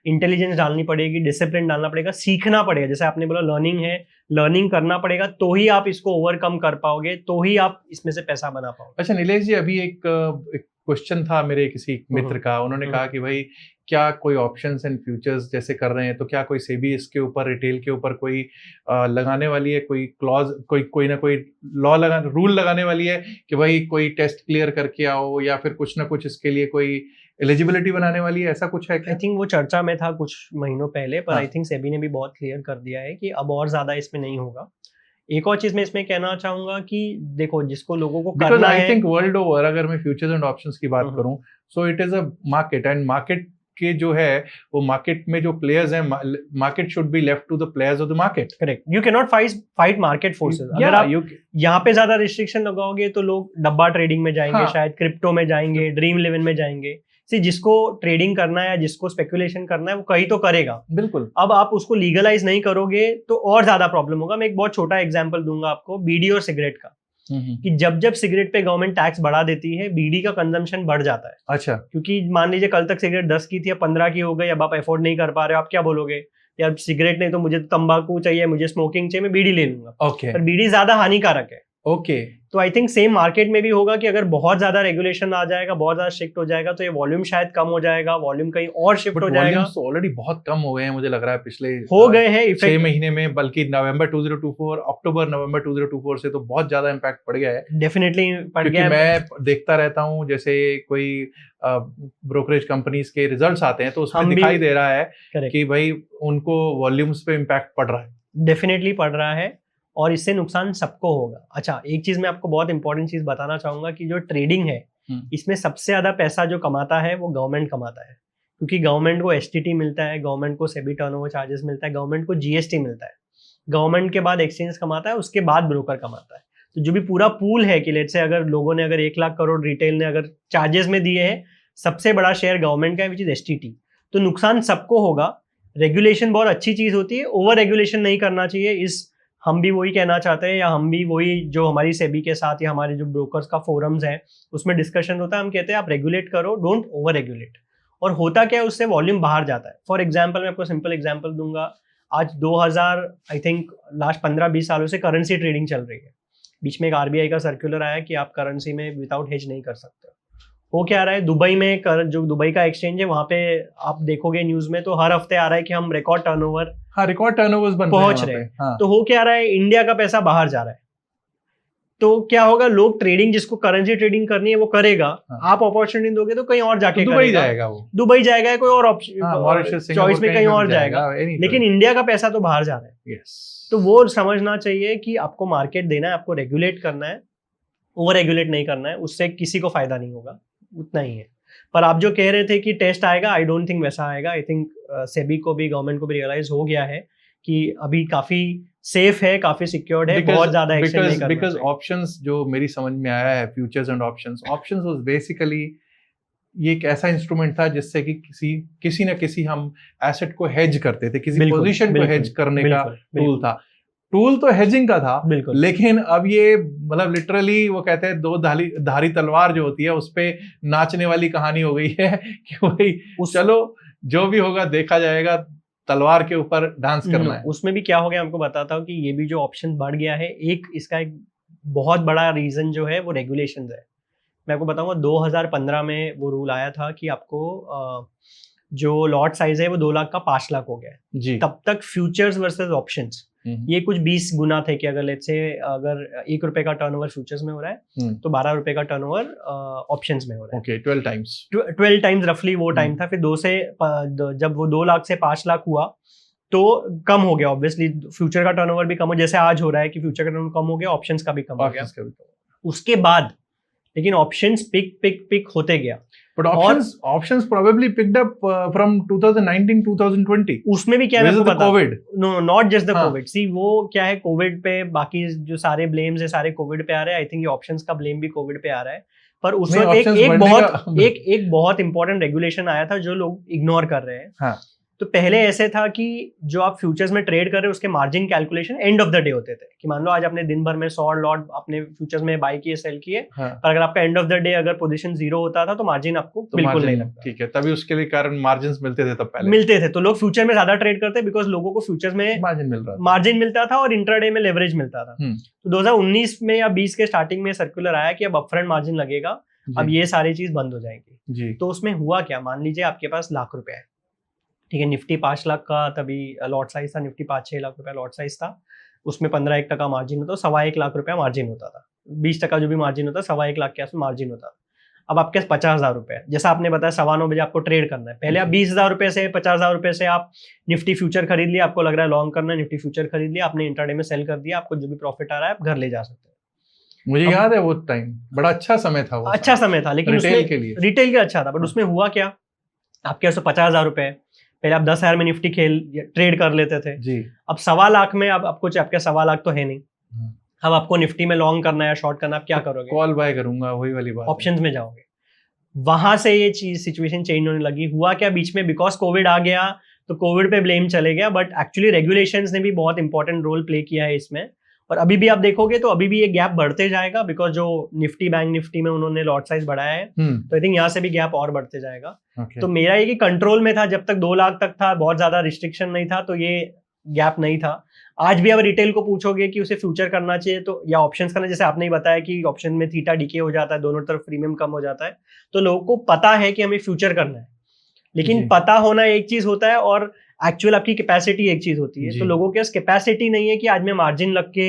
इंटेलिजेंस डालनी पड़ेगी, डिसिप्लिन डालना पड़ेगा, सीखना पड़ेगा। जैसे आपने बोला लर्निंग है, लर्निंग करना पड़ेगा, तो ही आप इसको ओवरकम कर पाओगे, तो ही आप इसमें से पैसा बना पाओगे। अच्छा नीलेश जी, अभी एक क्वेश्चन था मेरे किसी मित्र का, उन्होंने कहा कि भाई क्या कोई ऑप्शंस एंड फ्यूचर्स जैसे कर रहे हैं, तो क्या कोई सेबी इसके ऊपर, रिटेल के ऊपर कोई लगाने वाली है, कोई क्लॉज, कोई ना कोई रूल लगाने वाली है कि भाई कोई टेस्ट क्लियर करके आओ, या फिर कुछ ना कुछ इसके लिए कोई एलिजिबिलिटी बनाने वाली है, ऐसा कुछ है क्या? आई थिंक वो चर्चा में था कुछ महीनों पहले, पर हाँ। आई थिंक सेबी ने भी बहुत क्लियर कर दिया है कि अब और ज्यादा इसमें नहीं होगा। एक और चीज मैं इसमें कहना चाहूंगा कि देखो, जिसको लोगों को करना है, आई थिंक वर्ल्ड ओवर अगर मैं फ्यूचर्स एंड ऑप्शंस की बात करूं, so it is a market, and market के जो है वो मार्केट में जो प्लेयर्स हैं, market should be left to the players of the market. Correct. You can not fight market forces. अगर आप यहाँ पे ज्यादा रिस्ट्रिक्शन लगाओगे तो लोग डब्बा ट्रेडिंग में जाएंगे, शायद क्रिप्टो में जाएंगे, ड्रीम इलेवन में जाएंगे। जिसको ट्रेडिंग करना है या जिसको स्पेकुलेशन करना है वो कहीं तो करेगा। बिल्कुल। अब आप उसको लीगलाइज नहीं करोगे तो और ज्यादा प्रॉब्लम होगा। मैं एक बहुत छोटा एग्जांपल दूंगा आपको, बीड़ी और सिगरेट का, कि जब जब सिगरेट पे गवर्नमेंट टैक्स बढ़ा देती है, बीड़ी का कंजम्पशन बढ़ जाता है। अच्छा। क्योंकि मान लीजिए कल तक सिगरेट 10 की थी, अब 15 की हो गई, अब आप अफोर्ड नहीं कर पा रहे हो, आप क्या बोलोगे? यार सिगरेट नहीं तो मुझे तंबाकू चाहिए, मुझे स्मोकिंग चाहिए, मैं बीड़ी ले लूंगा। ओके। पर बीड़ी ज्यादा हानिकारक है। ओके। तो आई थिंक सेम मार्केट में भी होगा कि अगर बहुत ज्यादा रेगुलेशन आ जाएगा, बहुत ज्यादा स्ट्रिक्ट हो जाएगा, तो ये वॉल्यूम शायद कम हो जाएगा, वॉल्यूम कहीं और शिफ्ट हो जाएगा। तो ऑलरेडी बहुत कम हो गए हैं, मुझे लग रहा है पिछले हो गए हैं 6 महीने में, बल्कि नवंबर 2024, अक्टूबर नवंबर 2024 से तो बहुत ज्यादा इम्पैक्ट पड़ गया है। डेफिनेटली पड़ गया है। मैं देखता रहता हूँ, जैसे कोई ब्रोकरेज कंपनीज के रिजल्ट्स आते हैं तो उसमें दिखाई दे रहा है कि भाई उनको वॉल्यूम्स पे इम्पैक्ट पड़ रहा है। डेफिनेटली पड़ रहा है, और इससे नुकसान सबको होगा। अच्छा, एक चीज मैं आपको बहुत इंपॉर्टेंट चीज बताना चाहूंगा कि जो ट्रेडिंग है, इसमें सबसे ज्यादा पैसा जो कमाता है वो गवर्नमेंट कमाता है, क्योंकि गवर्नमेंट को एसटीटी मिलता है, गवर्नमेंट को सेबी टर्नओवर चार्जेस मिलता है, गवर्नमेंट को जीएसटी मिलता है, गवर्नमेंट के बाद एक्सचेंज कमाता है, उसके बाद ब्रोकर कमाता है। तो जो भी पूरा पूल है कि लेट से अगर लोगों ने अगर 1 लाख करोड़ रिटेल ने अगर चार्जेस में दिए हैं, सबसे बड़ा शेयर गवर्नमेंट का है, विच इज एसटीटी। तो नुकसान सबको होगा। रेगुलेशन बहुत अच्छी चीज होती है, ओवर रेगुलेशन नहीं करना चाहिए। हम भी वही कहना चाहते हैं, या हम भी वही जो हमारी सेबी के साथ या हमारे जो ब्रोकर्स का फोरम्स है उसमें डिस्कशन होता है, हम कहते हैं आप रेगुलेट करो, डोंट ओवर रेगुलेट। और होता क्या है, उससे वॉल्यूम बाहर जाता है। फॉर एग्जांपल मैं आपको सिंपल एग्जांपल दूंगा। आज 2000 आई थिंक लास्ट 15-20 सालों से करेंसी ट्रेडिंग चल रही है। बीच में एक आरबीआई का सर्कुलर आया कि आप करेंसी में विदाउट हेज नहीं कर सकते। वो क्या आ रहा है, दुबई में जो दुबई का एक्सचेंज है, वहां पे आप देखोगे न्यूज में तो हर हफ्ते आ रहा है कि हम रिकॉर्ड टर्नओवर, रिकॉर्ड टर्नओवर्स पहुंच रहे हैं। तो हो क्या रहा है, इंडिया का पैसा बाहर जा रहा है। तो क्या होगा, लोग ट्रेडिंग, जिसको करेंसी ट्रेडिंग करनी है वो करेगा। आप अपॉर्चुनिटी दोगे तो कहीं और जाके दुबई जाएगा, वो दुबई जाएगा, कोई और चॉइस में कहीं और जाएगा, लेकिन इंडिया का पैसा तो बाहर जा रहा है। तो वो समझना चाहिए कि आपको मार्केट देना है, आपको रेगुलेट करना है, ओवर रेगुलेट नहीं करना है, उससे किसी को फायदा नहीं होगा, उतना ही है। पर आप जो कह रहे थे कि टेस्ट आएगा, आई डोंट थिंक वैसा आएगा। आई थिंक सेबी को भी, गवर्नमेंट को भी रियलाइज हो गया है कि अभी काफी सेफ है, काफी सिक्योर्ड है, बहुत ज्यादा एक्शन नहीं करना। बिकॉज ऑप्शंस जो मेरी समझ में आया है, futures and options was basically ये एक ऐसा इंस्ट्रूमेंट था जिससे कि किसी ना किसी हम एसेट को हेज करते थे, किसी पोजीशन को हेज करने का टूल था। टूल तो हेजिंग का था, लेकिन अब ये मतलब लिटरली वो कहते हैं दो धारी तलवार जो होती है उस पे नाचने वाली कहानी हो गई है कि भाई चलो जो भी होगा देखा जाएगा, तलवार के ऊपर डांस करना है। उसमें भी क्या हो गया, हमको बताता हूँ कि ये भी जो ऑप्शन बढ़ गया है, इसका एक बहुत बड़ा रीजन जो है वो रेगुलेशंस है। मैं आपको बताऊंगा 2015 में वो रूल आया था कि आपको जो लॉट साइज है वो 2 लाख का 5 लाख हो गया है। तब तक फ्यूचर्स वर्सेस ऑप्शंस ये कुछ 20 गुना थे कि अगर लेट्स से अगर 1 रुपए का टर्नओवर फ्यूचर्स में हो रहा है तो 12 रुपए का टर्नओवर ऑप्शंस में हो रहा है। ओके, 12 टाइम्स रफली वो टाइम था। फिर जब वो 2 लाख से 5 लाख हुआ तो कम हो गया, ऑब्वियसली फ्यूचर का टर्नओवर भी कम हो, जैसे आज हो रहा है कि फ्यूचर का टर्नओवर कम हो गया, ऑप्शंस का भी कम हो गया। उसके बाद लेकिन ऑप्शंस पिक होते गया। But options probably picked up from 2019-2020. उसमें भी क्या है आपको पता? COVID. No, not just the COVID. See, वो क्या है, कोविड पे बाकी जो सारे ब्लेम्स है सारे कोविड पे आ रहे हैं। आई थिंक ये ऑप्शंस का ब्लेम भी कोविड पे आ रहा है। पर उस वक्त एक बहुत इंपॉर्टेंट रेगुलेशन आया था जो लोग इग्नोर कर रहे हैं। हाँ. तो पहले ऐसे था कि जो आप फ्यूचर्स में ट्रेड कर रहे हो उसके margin calculation end of the day होते थे, कि मान लो आज आपने दिन भर में 100 लॉट आपने फ्यूचर्स में बाय किए, सेल किए, हाँ, पर अगर आपका एंड ऑफ द डे अगर पोजीशन 0 होता था तो मार्जिन आपको तो बिल्कुल margin, नहीं लगता। ठीक है, तभी उसके लिए कारण मार्जिन मिलते थे तब पहले, मिलते थे, तो लोग फ्यूचर में ज्यादा ट्रेड करते बिकॉज लोगों को फ्यूचर्स में मार्जिन मिल रहा था। मार्जिन मिलता था और इंट्राडे में लेवरेज मिलता था। तो 2019 में या 20 के स्टार्टिंग में सर्कुलर आया कि अब अपफ्रंट मार्जिन लगेगा, अब ये सारी चीज बंद हो जाएगी जी। तो उसमें हुआ क्या, मान लीजिए आपके पास लाख रुपए है, ठीक है, निफ्टी 5 लाख का तभी लॉट साइज था, निफ्टी 5-6 लाख रुपया लॉट साइज था, उसमें 15-1% मार्जिन होता, 1.25 लाख रुपया मार्जिन होता था, 20% जो भी मार्जिन होता 1.25 लाख के आसपास मार्जिन होता था। अब आपके पास 50,000 रुपए है, जैसा आपने बताया 9:15 बजे आपको ट्रेड करना है, पहले आप 20,000 रुपए से 50,000 रुपए से आप निफ्टी फ्यूचर खरीद लिया, आपको लग रहा है लॉन्ग करना है, निफ्टी फ्यूचर खरीद लिया, आपने इंट्राडे में सेल कर दिया, आपको जो भी प्रॉफिट आ रहा है आप घर ले जा सकते हैं। मुझे याद है वो टाइम बड़ा अच्छा समय था, वो अच्छा समय था, लेकिन रिटेल के लिए, रिटेल के अच्छा था, बट उसमें हुआ क्या, आपके पास 50,000 रुपए है, पहले आप 10,000 में निफ्टी ट्रेड कर लेते थे जी। अब 1.25 लाख में अब आपको आपके 1.25 लाख तो है नहीं, अब आपको निफ्टी में लॉन्ग करना है, शॉर्ट करना है, आप क्या करोगे, कॉल बाय करूंगा, वही वाली बात, ऑप्शंस में जाओगे। वहां से ये चीज सिचुएशन चेंज होने लगी। हुआ क्या बीच में, बिकॉज कोविड आ गया तो कोविड पे ब्लेम चले गया, बट एक्चुअली रेगुलेशंस ने भी बहुत इंपॉर्टेंट रोल प्ले किया है इसमें, और अभी भी आप देखोगे तो अभी भी ये गैप बढ़ते जाएगा, बिकॉज जो निफ्टी बैंक निफ्टी में उन्होंने लॉट साइज बढ़ाया है, तो आई थिंक यहाँ से भी गैप और बढ़ते जाएगा। तो मेरा ये कि कंट्रोल में था, जब तक 2 लाख तक था, बहुत ज्यादा रिस्ट्रिक्शन नहीं था, तो ये गैप नहीं था। आज भी अगर रिटेल को पूछोगे कि उसे फ्यूचर करना चाहिए तो या ऑप्शंस करना, जैसे आपने ही बताया कि ऑप्शन में थीटा डीके हो जाता है, दोनों तरफ प्रीमियम कम हो जाता है, तो लोगों को पता है कि हमें फ्यूचर करना है, लेकिन पता होना एक चीज होता है और एक्चुअल आपकी कैपेसिटी एक चीज होती है। तो लोगों के पास कैपेसिटी नहीं है कि आज मैं मार्जिन लग के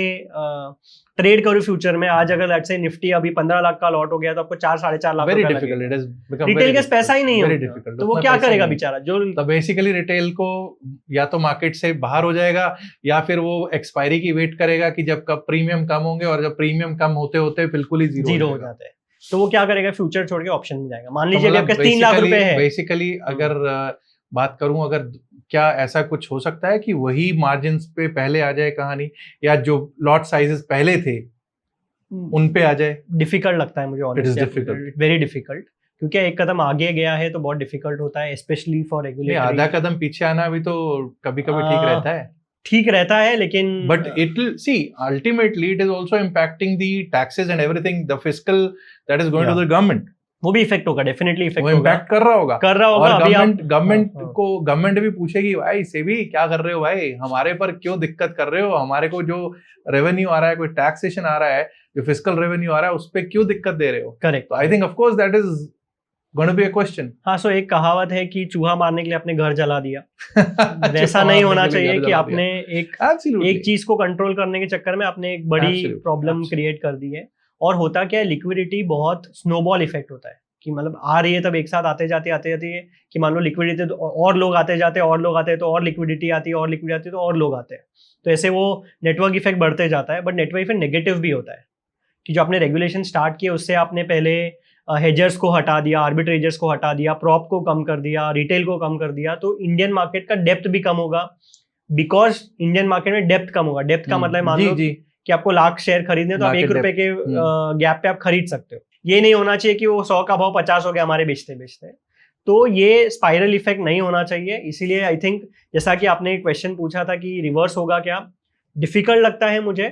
ट्रेड करूं फ्यूचर में। आज अगर लेट्स से निफ्टी अभी 15 लाख का लॉट हो गया तो आपको 4-4.5 लाख रुपए लगेगा, रिटेल के पास पैसा ही नहीं है, तो वो क्या करेगा बेचारा। जो तो बेसिकली रिटेल को या तो मार्केट से बाहर हो जाएगा या फिर वो एक्सपायरी की वेट करेगा कि जब कब प्रीमियम कम होंगे, और जब प्रीमियम कम होते होते बिल्कुल ही जीरो हो जाते हैं, तो वो क्या करेगा, फ्यूचर छोड़ के ऑप्शन में जाएगा। मान लीजिए आपके 3 लाख रुपए है। बेसिकली अगर बात करूं, अगर क्या ऐसा कुछ हो सकता है कि वही मार्जिन पे पहले आ जाए कहानी, या जो लॉट साइजेस पहले थे उन पे आ जाए? डिफिकल्ट लगता है मुझे, ऑनेस्टली वेरी डिफिकल्ट, क्योंकि एक कदम आगे गया है तो बहुत डिफिकल्ट होता है, स्पेशली फॉर रेगुलेटरी। आधा कदम पीछे आना भी तो कभी कभी ठीक रहता है, लेकिन but it will see ultimately it is also impacting the taxes and everything, the fiscal that is going to the government, वो भी इफेक्ट होगा, डेफिनेटली इफेक्ट होगा, इम्पैक्ट कर रहा होगा। और गवर्नमेंट भी पूछेगी, भाई सेबी क्या कर रहे हो भाई, हमारे पर क्यों दिक्कत कर रहे हो, हमारे को जो रेवेन्यू आ रहा है, कोई टैक्सेशन आ रहा है, जो फिस्कल रेवेन्यू आ रहा है, उस पे क्यों दिक्कत दे रहे हो। करेक्ट, तो I think of course that is going to be a question. हाँ, सो एक कहावत है कि चूहा मारने के लिए अपने घर जला दिया। वैसा नहीं होना चाहिए कि आपने एक चीज को कंट्रोल करने के चक्कर में आपने एक बड़ी प्रॉब्लम क्रिएट कर दी है। और होता क्या है, लिक्विडिटी बहुत स्नोबॉल इफेक्ट होता है, कि मतलब आ रही है तब एक साथ आते जाते कि मान लो लिक्विडिटी तो और लोग आते जाते हैं तो और लिक्विडिटी आती है, और लिक्विडिटी आती है तो और लोग आते हैं, तो ऐसे वो नेटवर्क इफेक्ट बढ़ते जाता है। बट नेटवर्क इफेक्ट नेगेटिव भी होता है, कि जो आपने रेगुलेशन स्टार्ट किए उससे आपने पहले हेजर्स को हटा दिया, आर्बिट्रेजर्स को हटा दिया, प्रॉप को कम कर दिया, रिटेल को कम कर दिया, तो इंडियन मार्केट का डेप्थ भी कम होगा, बिकॉज इंडियन मार्केट में डेप्थ कम होगा। डेप्थ का मतलब मान लो कि आपको लाख शेयर खरीदने तो आप 1 रुपए के गैप पे आप खरीद सकते हो। ये नहीं होना चाहिए कि वो 100 का भाव 50 हो गया हमारे बेचते बेचते, तो ये स्पाइरल इफेक्ट नहीं होना चाहिए। इसीलिए आई थिंक जैसा कि आपने एक क्वेश्चन पूछा था कि रिवर्स होगा क्या, डिफिकल्ट लगता है मुझे,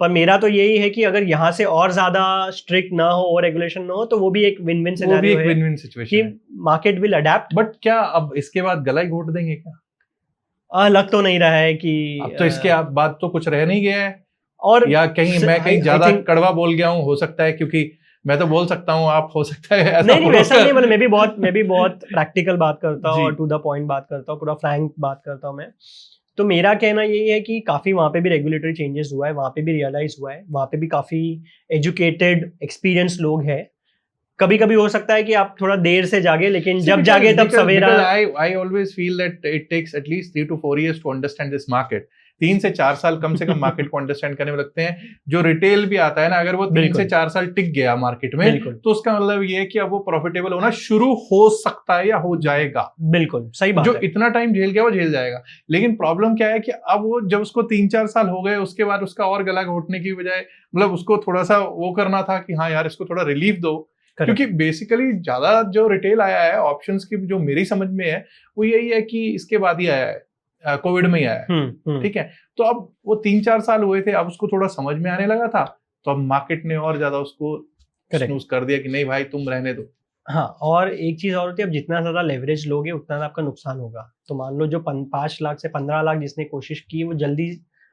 पर मेरा तो यही है कि अगर यहाँ से और ज्यादा स्ट्रिक्ट ना हो और रेगुलेशन ना हो तो वो भी एक विन विन सिनेरियो है, विन-विन सिचुएशन कि मार्केट विल अडेप्ट। बट क्या अब इसके बाद गला ही घोट देंगे क्या? लग तो नहीं रहा है कि अब तो इसके बाद तो कुछ रह नहीं गया है, और या कहीं मैं कहीं ज्यादा कड़वा बोल गया हूँ, हो सकता है, क्योंकि मैं तो बोल सकता हूँ, आप हो सकता है ऐसा नहीं वैसा नहीं, मतलब मैं भी बहुत प्रैक्टिकल बात करता हूँ और टू द पॉइंट बात करता हूँ, पूरा फ्रैंक बात करता हूँ मैं। तो मेरा कहना यही है कि काफी वहां पे भी रेगुलेटरी चेंजेस हुआ है, वहां पे भी रियलाइज हुआ है, वहां पे भी काफी एजुकेटेड एक्सपीरियंस लोग हैं। कभी कभी हो सकता है कि आप थोड़ा देर से जागे, लेकिन जब जागे तब सवेरा। I always feel that it takes at least 3 to 4 years to understand this market. 3 से 4 साल कम से कम मार्केट को अंडरस्टैंड करने में लगते हैं। जो रिटेल भी आता है ना, अगर वो 3 से 4 साल टिक गया मार्केट में, तो उसका मतलब ये है कि अब वो प्रॉफिटेबल होना शुरू हो सकता है या हो जाएगा। बिल्कुल सही बात जो है। इतना टाइम झेल गया वो झेल जाएगा, लेकिन प्रॉब्लम क्या है कि अब वो जब उसको 3-4 साल हो गए, उसके बाद उसका और गला घोटने की बजाय, मतलब उसको थोड़ा सा वो करना था कि हाँ यार इसको थोड़ा रिलीफ दो, क्योंकि बेसिकली ज्यादा जो रिटेल आया है ऑप्शंस की, जो मेरी समझ में है वो यही है कि इसके बाद ही आया है, कोविड में ही आया है, ठीक है। तो अब वो 3-4 साल हुए थे, अब उसको थोड़ा समझ में आने लगा था, तो अब मार्केट ने और ज्यादा उसको स्नूज कर दिया कि नहीं भाई तुम रहने दो। हाँ, और एक चीज और होती है, अब जितना ज्यादा लेवरेज लोगे उतना आपका नुकसान होगा। तो मान लो जो 5 लाख से 15 लाख जिसने कोशिश की वो जल्दी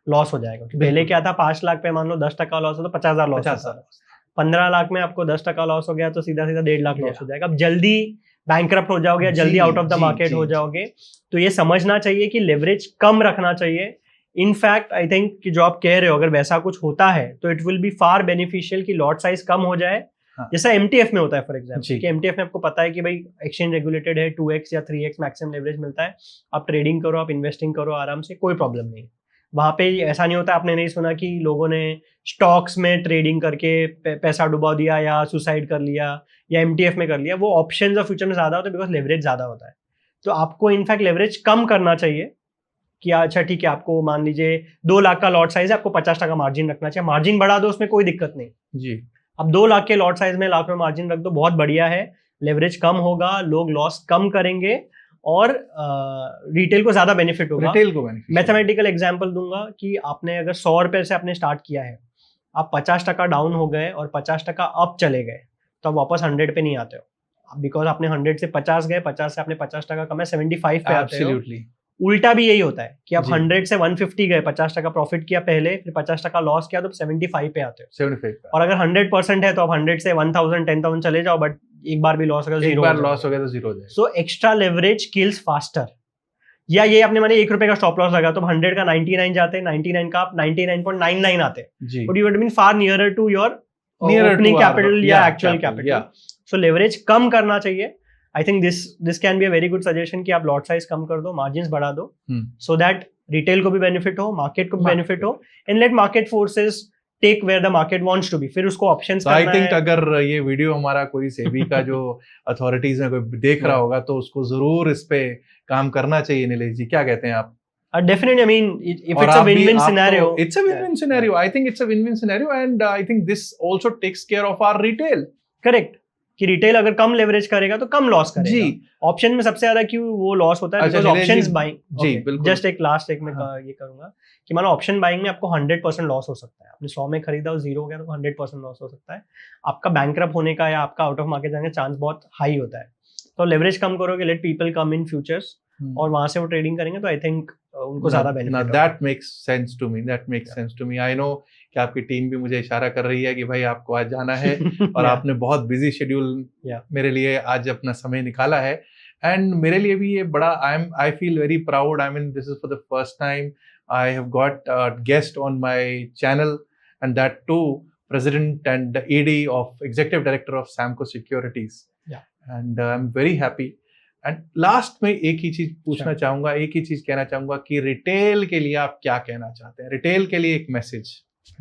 लॉस हो जाएगा। पहले क्या था, 5 लाख पे मान लो 10% लॉस हो तो 50,000 लॉस होता था। 15 लाख में आपको 10% लॉस हो गया तो सीधा सीधा 1.5 लाख लॉस हो जाएगा। अब जल्दी बैंकरप्ट हो जाओगे, जल्दी आउट ऑफ द मार्केट हो जाओगे। तो ये समझना चाहिए कि लेवरेज कम रखना चाहिए। इनफैक्ट आई थिंक कि जो आप कह रहे हो, अगर वैसा कुछ होता है तो it will be far beneficial कि लॉट साइज कम हो जाए। जैसा MTF में होता है फॉर एग्जांपल, कि MTF में आपको पता है कि भाई एक्सचेंज रेगुलेटेड है, 2x या 3x मैक्सिमम लेवरेज मिलता है। आप ट्रेडिंग करो, आप इन्वेस्टिंग करो आराम से, कोई प्रॉब्लम नहीं। वहां पे ऐसा नहीं होता, आपने नहीं सुना कि लोगों ने स्टॉक्स में ट्रेडिंग करके पैसा डुबा दिया या सुसाइड कर लिया या MTF में कर लिया। वो ऑप्शंस और फ्यूचर में ज्यादा होता है बिकॉज लेवरेज ज्यादा होता है। तो आपको इनफैक्ट लेवरेज कम करना चाहिए कि अच्छा ठीक है, आपको मान लीजिए 2 लाख का लॉट साइज है, आपको 50% मार्जिन रखना चाहिए। मार्जिन बढ़ा दो, उसमें कोई दिक्कत नहीं जी। अब 2 लाख के लॉट साइज में लाख में मार्जिन रख दो, बहुत बढ़िया है। लेवरेज कम होगा, लोग लॉस कम करेंगे और रिटेल को ज्यादा बेनिफिट होगा। रिटेल को बेनिफिट। मैथमेटिकल एग्जांपल दूंगा कि आपने अगर 100 रुपए से आपने स्टार्ट किया है, आप 50% डाउन हो गए और 50% अप चले गए, तो आप वापस 100 पे नहीं आते हो। बिकॉज आपने 100 से 50 गए, 50 से आपने 50% कमाए, 75 पे आते हो। उल्टा भी यही होता है कि आप 100 से 150 गए, 50% प्रॉफिट किया पहले, फिर 50% लॉस किया तो 75 पे आते हो। 75 पे। और अगर 100% है तो आप 100 से 1000 10,000 चले जाओ, बट एक बार भी लॉस हो गया, एक बार लॉस हो गया तो जीरो हो जाएगा। So extra leverage kills faster. या ये आपने माने 1 रुपए का स्टॉप लॉस लगा तो 100 का 99 जाते, 99 का आप 99.99 आते, but you would been far nearer to your opening capital या एक्चुअल कैपिटल। सो लेवरेज कम करना चाहिए। I think this can be a very good suggestion कि आप लॉट साइज कम कर दो, मार्जिन्स बढ़ा दो, सो दैट रिटेल को भी बेनिफिट हो, मार्केट को भी बेनिफिट हो, and let market forces take where the market wants to be. फिर उसको ऑप्शंस करना है। आई थिंक अगर ये वीडियो हमारा कोई सेबी का जो अथॉरिटीज में कोई देख रहा होगा तो उसको जरूर इस पे काम करना चाहिए। नीलेश जी, क्या कहते हैं आप? Definitely, I mean, if it's a win-win scenario, it's a win-win scenario. I think it's a win-win scenario, and I think this also takes care of our retail. Correct. कि रिटेल अगर कम लेवरेज करेगा तो कम loss करेगा जी। Option में सबसे ज्यादा क्यों वो लॉस होता है? बिकॉज ऑप्शंस बाइंग जी बिल्कुल। जस्ट एक लास्ट एक में ये करूंगा कि मानो ऑप्शन बाइंग में आपको 100% लॉस हो सकता है। आपने 100 में खरीदा और 0 हो गया तो 100% लॉस हो सकता है। आपका बैंकरप्ट होने का या आपका आउट ऑफ मार्केट जाने का चांस बहुत हाई होता है। तो लेवरेज कम करोगे, लेट पीपल कम इन फ्यूचर्स, और वहां से वो ट्रेडिंग करेंगे तो आई थिंक उनको ज्यादा benefit. That makes sense to me, that makes sense to me. I know कि आपकी टीम भी मुझे इशारा कर रही है कि भाई आपको आज जाना है और आपने बहुत बिजी शेड्यूल मेरे लिए आज अपना समय निकाला है। एंड मेरे लिए भी ये बड़ा I feel very proud. I mean this is for the first time I have got guest on my channel, and that too president and ED of executive director of Samco securities, and I am very happy. And last में एक ही चीज पूछना चाहूंगा, एक ही चीज कहना चाहूंगा कि रिटेल के लिए आप क्या कहना चाहते हैं? रिटेल के लिए एक मैसेज।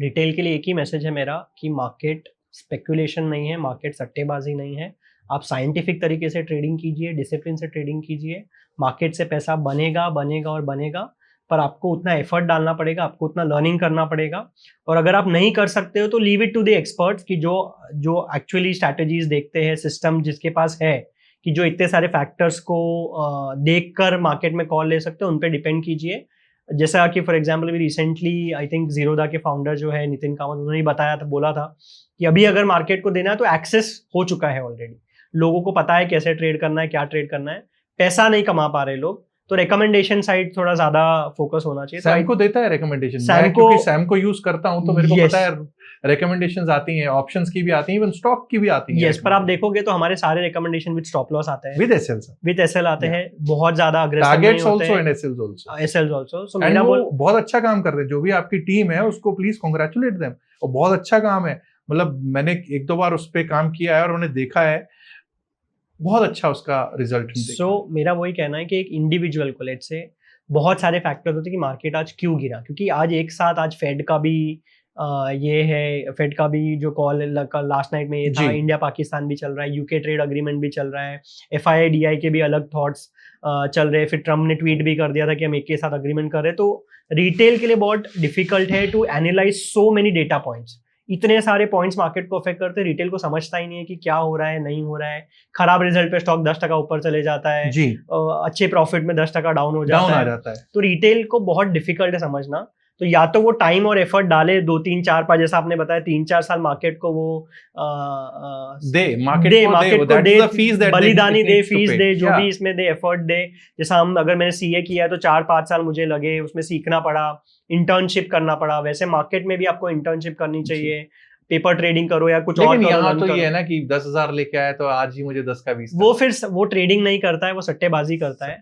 रिटेल के लिए एक ही मैसेज है मेरा कि मार्केट स्पेकुलेशन नहीं है, मार्केट सट्टेबाजी नहीं है। आप साइंटिफिक तरीके से ट्रेडिंग कीजिए, डिसिप्लिन से ट्रेडिंग कीजिए। मार्केट से पैसा बनेगा बनेगा और बनेगा, पर आपको उतना एफर्ट डालना पड़ेगा, आपको उतना लर्निंग करना पड़ेगा। और अगर आप नहीं कर सकते हो तो leave it to the experts कि जो एक्चुअली स्ट्रैटेजीज देखते हैं, सिस्टम जिसके पास है, कि जो इतने सारे फैक्टर्स को देखकर मार्केट में कॉल ले सकते हैं, उन पे डिपेंड कीजिए। जैसा कि फॉर एग्जांपल अभी रिसेंटली आई थिंक जीरोधा के फाउंडर जो है नितिन कामत, उन्होंने बताया था, बोला था कि अभी अगर मार्केट को देना है तो एक्सेस हो चुका है ऑलरेडी, लोगों को पता है कैसे ट्रेड करना है, क्या ट्रेड करना है। पैसा नहीं कमा पा रहे लोग, तो रिकमेंडेशन साइड थोड़ा ज्यादा फोकस होना चाहिए। सैमको देता है रिकमेंडेशन, मैं क्योंकि सैमको यूज करता हूं तो मेरे को पता है रिकमेंडेशंस आती हैं, ऑप्शंस की भी आती हैं, इवन स्टॉक की भी आती हैं। यस, पर आप देखोगे तो हमारे सारे रिकमेंडेशन विद स्टॉप लॉस आते हैं, विद एसएल आते हैं, बहुत ज्यादा अग्रेसिव नहीं होते हैं, एसएल्स आल्सो। सो मेरा बहुत अच्छा काम कर रहे हैं। जो भी आपकी टीम है उसको प्लीज कांग्रेचुलेट देम, और बहुत अच्छा काम है। मतलब मैंने 1-2 बार उस पे काम किया है और उन्होंने देखा है, बहुत अच्छा उसका रिजल्ट। सो मेरा वही कहना है कि एक इंडिविजुअल को, लेट्स से बहुत सारे फैक्टर्स होते हैं कि मार्केट आज क्यों गिरा, क्योंकि आज एक साथ आज फेड का भी ये है, फेड का भी जो कॉल लास्ट नाइट में ये था, इंडिया पाकिस्तान भी चल रहा है, यूके ट्रेड अग्रीमेंट भी चल रहा है, FII-DI के भी अलग थॉट्स चल रहे हैं, फिर ट्रम्प ने ट्वीट भी कर दिया था कि हम एक के साथ अग्रीमेंट कर रहे हैं। तो रिटेल के लिए बहुत डिफिकल्ट है to analyze so many data points. इतने सारे पॉइंट्स मार्केट को अफेक्ट करते हैं, रिटेल को समझता ही नहीं है कि क्या हो रहा है, नहीं हो रहा है। खराब रिजल्ट पे स्टॉक 10% ऊपर चले जाता है जी, अच्छे प्रॉफिट में 10% डाउन हो डाउन जाता आ है। जाता है। तो रिटेल को बहुत डिफिकल्ट है समझना। तो या तो वो टाइम और एफर्ट डाले 2-3-4 जैसा आपने बताया 3-4 साल मार्केट को वो दे मार्केट को दे फीस दैट बलिदानी दे, फीस दे, जो भी इसमें दे, एफर्ट दे। जैसा हम अगर मैंने सीए किया है तो 4-5 साल मुझे लगे, उसमें सीखना पड़ा, इंटर्नशिप करना पड़ा। वैसे मार्केट में भी आपको इंटर्नशिप करनी चाहिए, पेपर ट्रेडिंग करो या कुछ और लेकिन करो। यहाँ तो ये है ना कि 10,000 लेके आया तो आज ही मुझे 10 का 20 वो फिर वो ट्रेडिंग नहीं करता है, वो सट्टेबाजी करता है।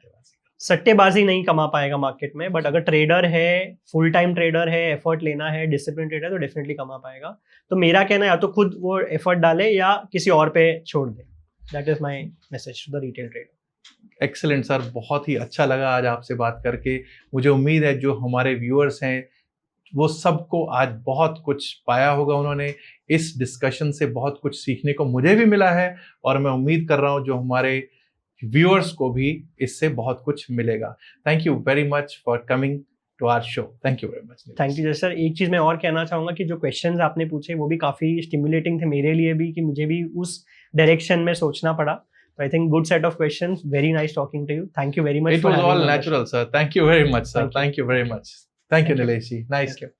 सट्टेबाजी नहीं कमा पाएगा मार्केट में। बट अगर ट्रेडर है, फुल टाइम ट्रेडर है, एफर्ट लेना है, डिसिप्लिन ट्रेडर, तो डेफिनेटली कमा पाएगा। तो मेरा कहना है या तो खुद वो एफर्ट डाले या किसी और पे छोड़ दे। That is my message to the retail trader. Excellent sir, बहुत ही अच्छा लगा आज आपसे बात करके। मुझे उम्मीद है जो हमारे व्यूअर्स हैं वो सबको आज बहुत कुछ पाया होगा उन्होंने। इस डिस्कशन से बहुत कुछ सीखने को मुझे भी मिला है और मैं उम्मीद कर रहा हूँ जो हमारे व्यूअर्स को भी इससे बहुत कुछ मिलेगा। Thank you very much for coming to our show. Thank you very much. Thank you sir. एक चीज मैं और कहना चाहूंगा कि जो क्वेश्चंस आपने पूछे वो भी काफी स्टिमुलेटिंग थे मेरे लिए भी, कि मुझे भी उस डायरेक्शन में सोचना पड़ा। So I think good set of questions. Very nice talking to you. Thank you very much. It was all natural, sir. Thank you very much, sir. Thank you very much. Thank you, Nilesh ji. Nice. Thank you.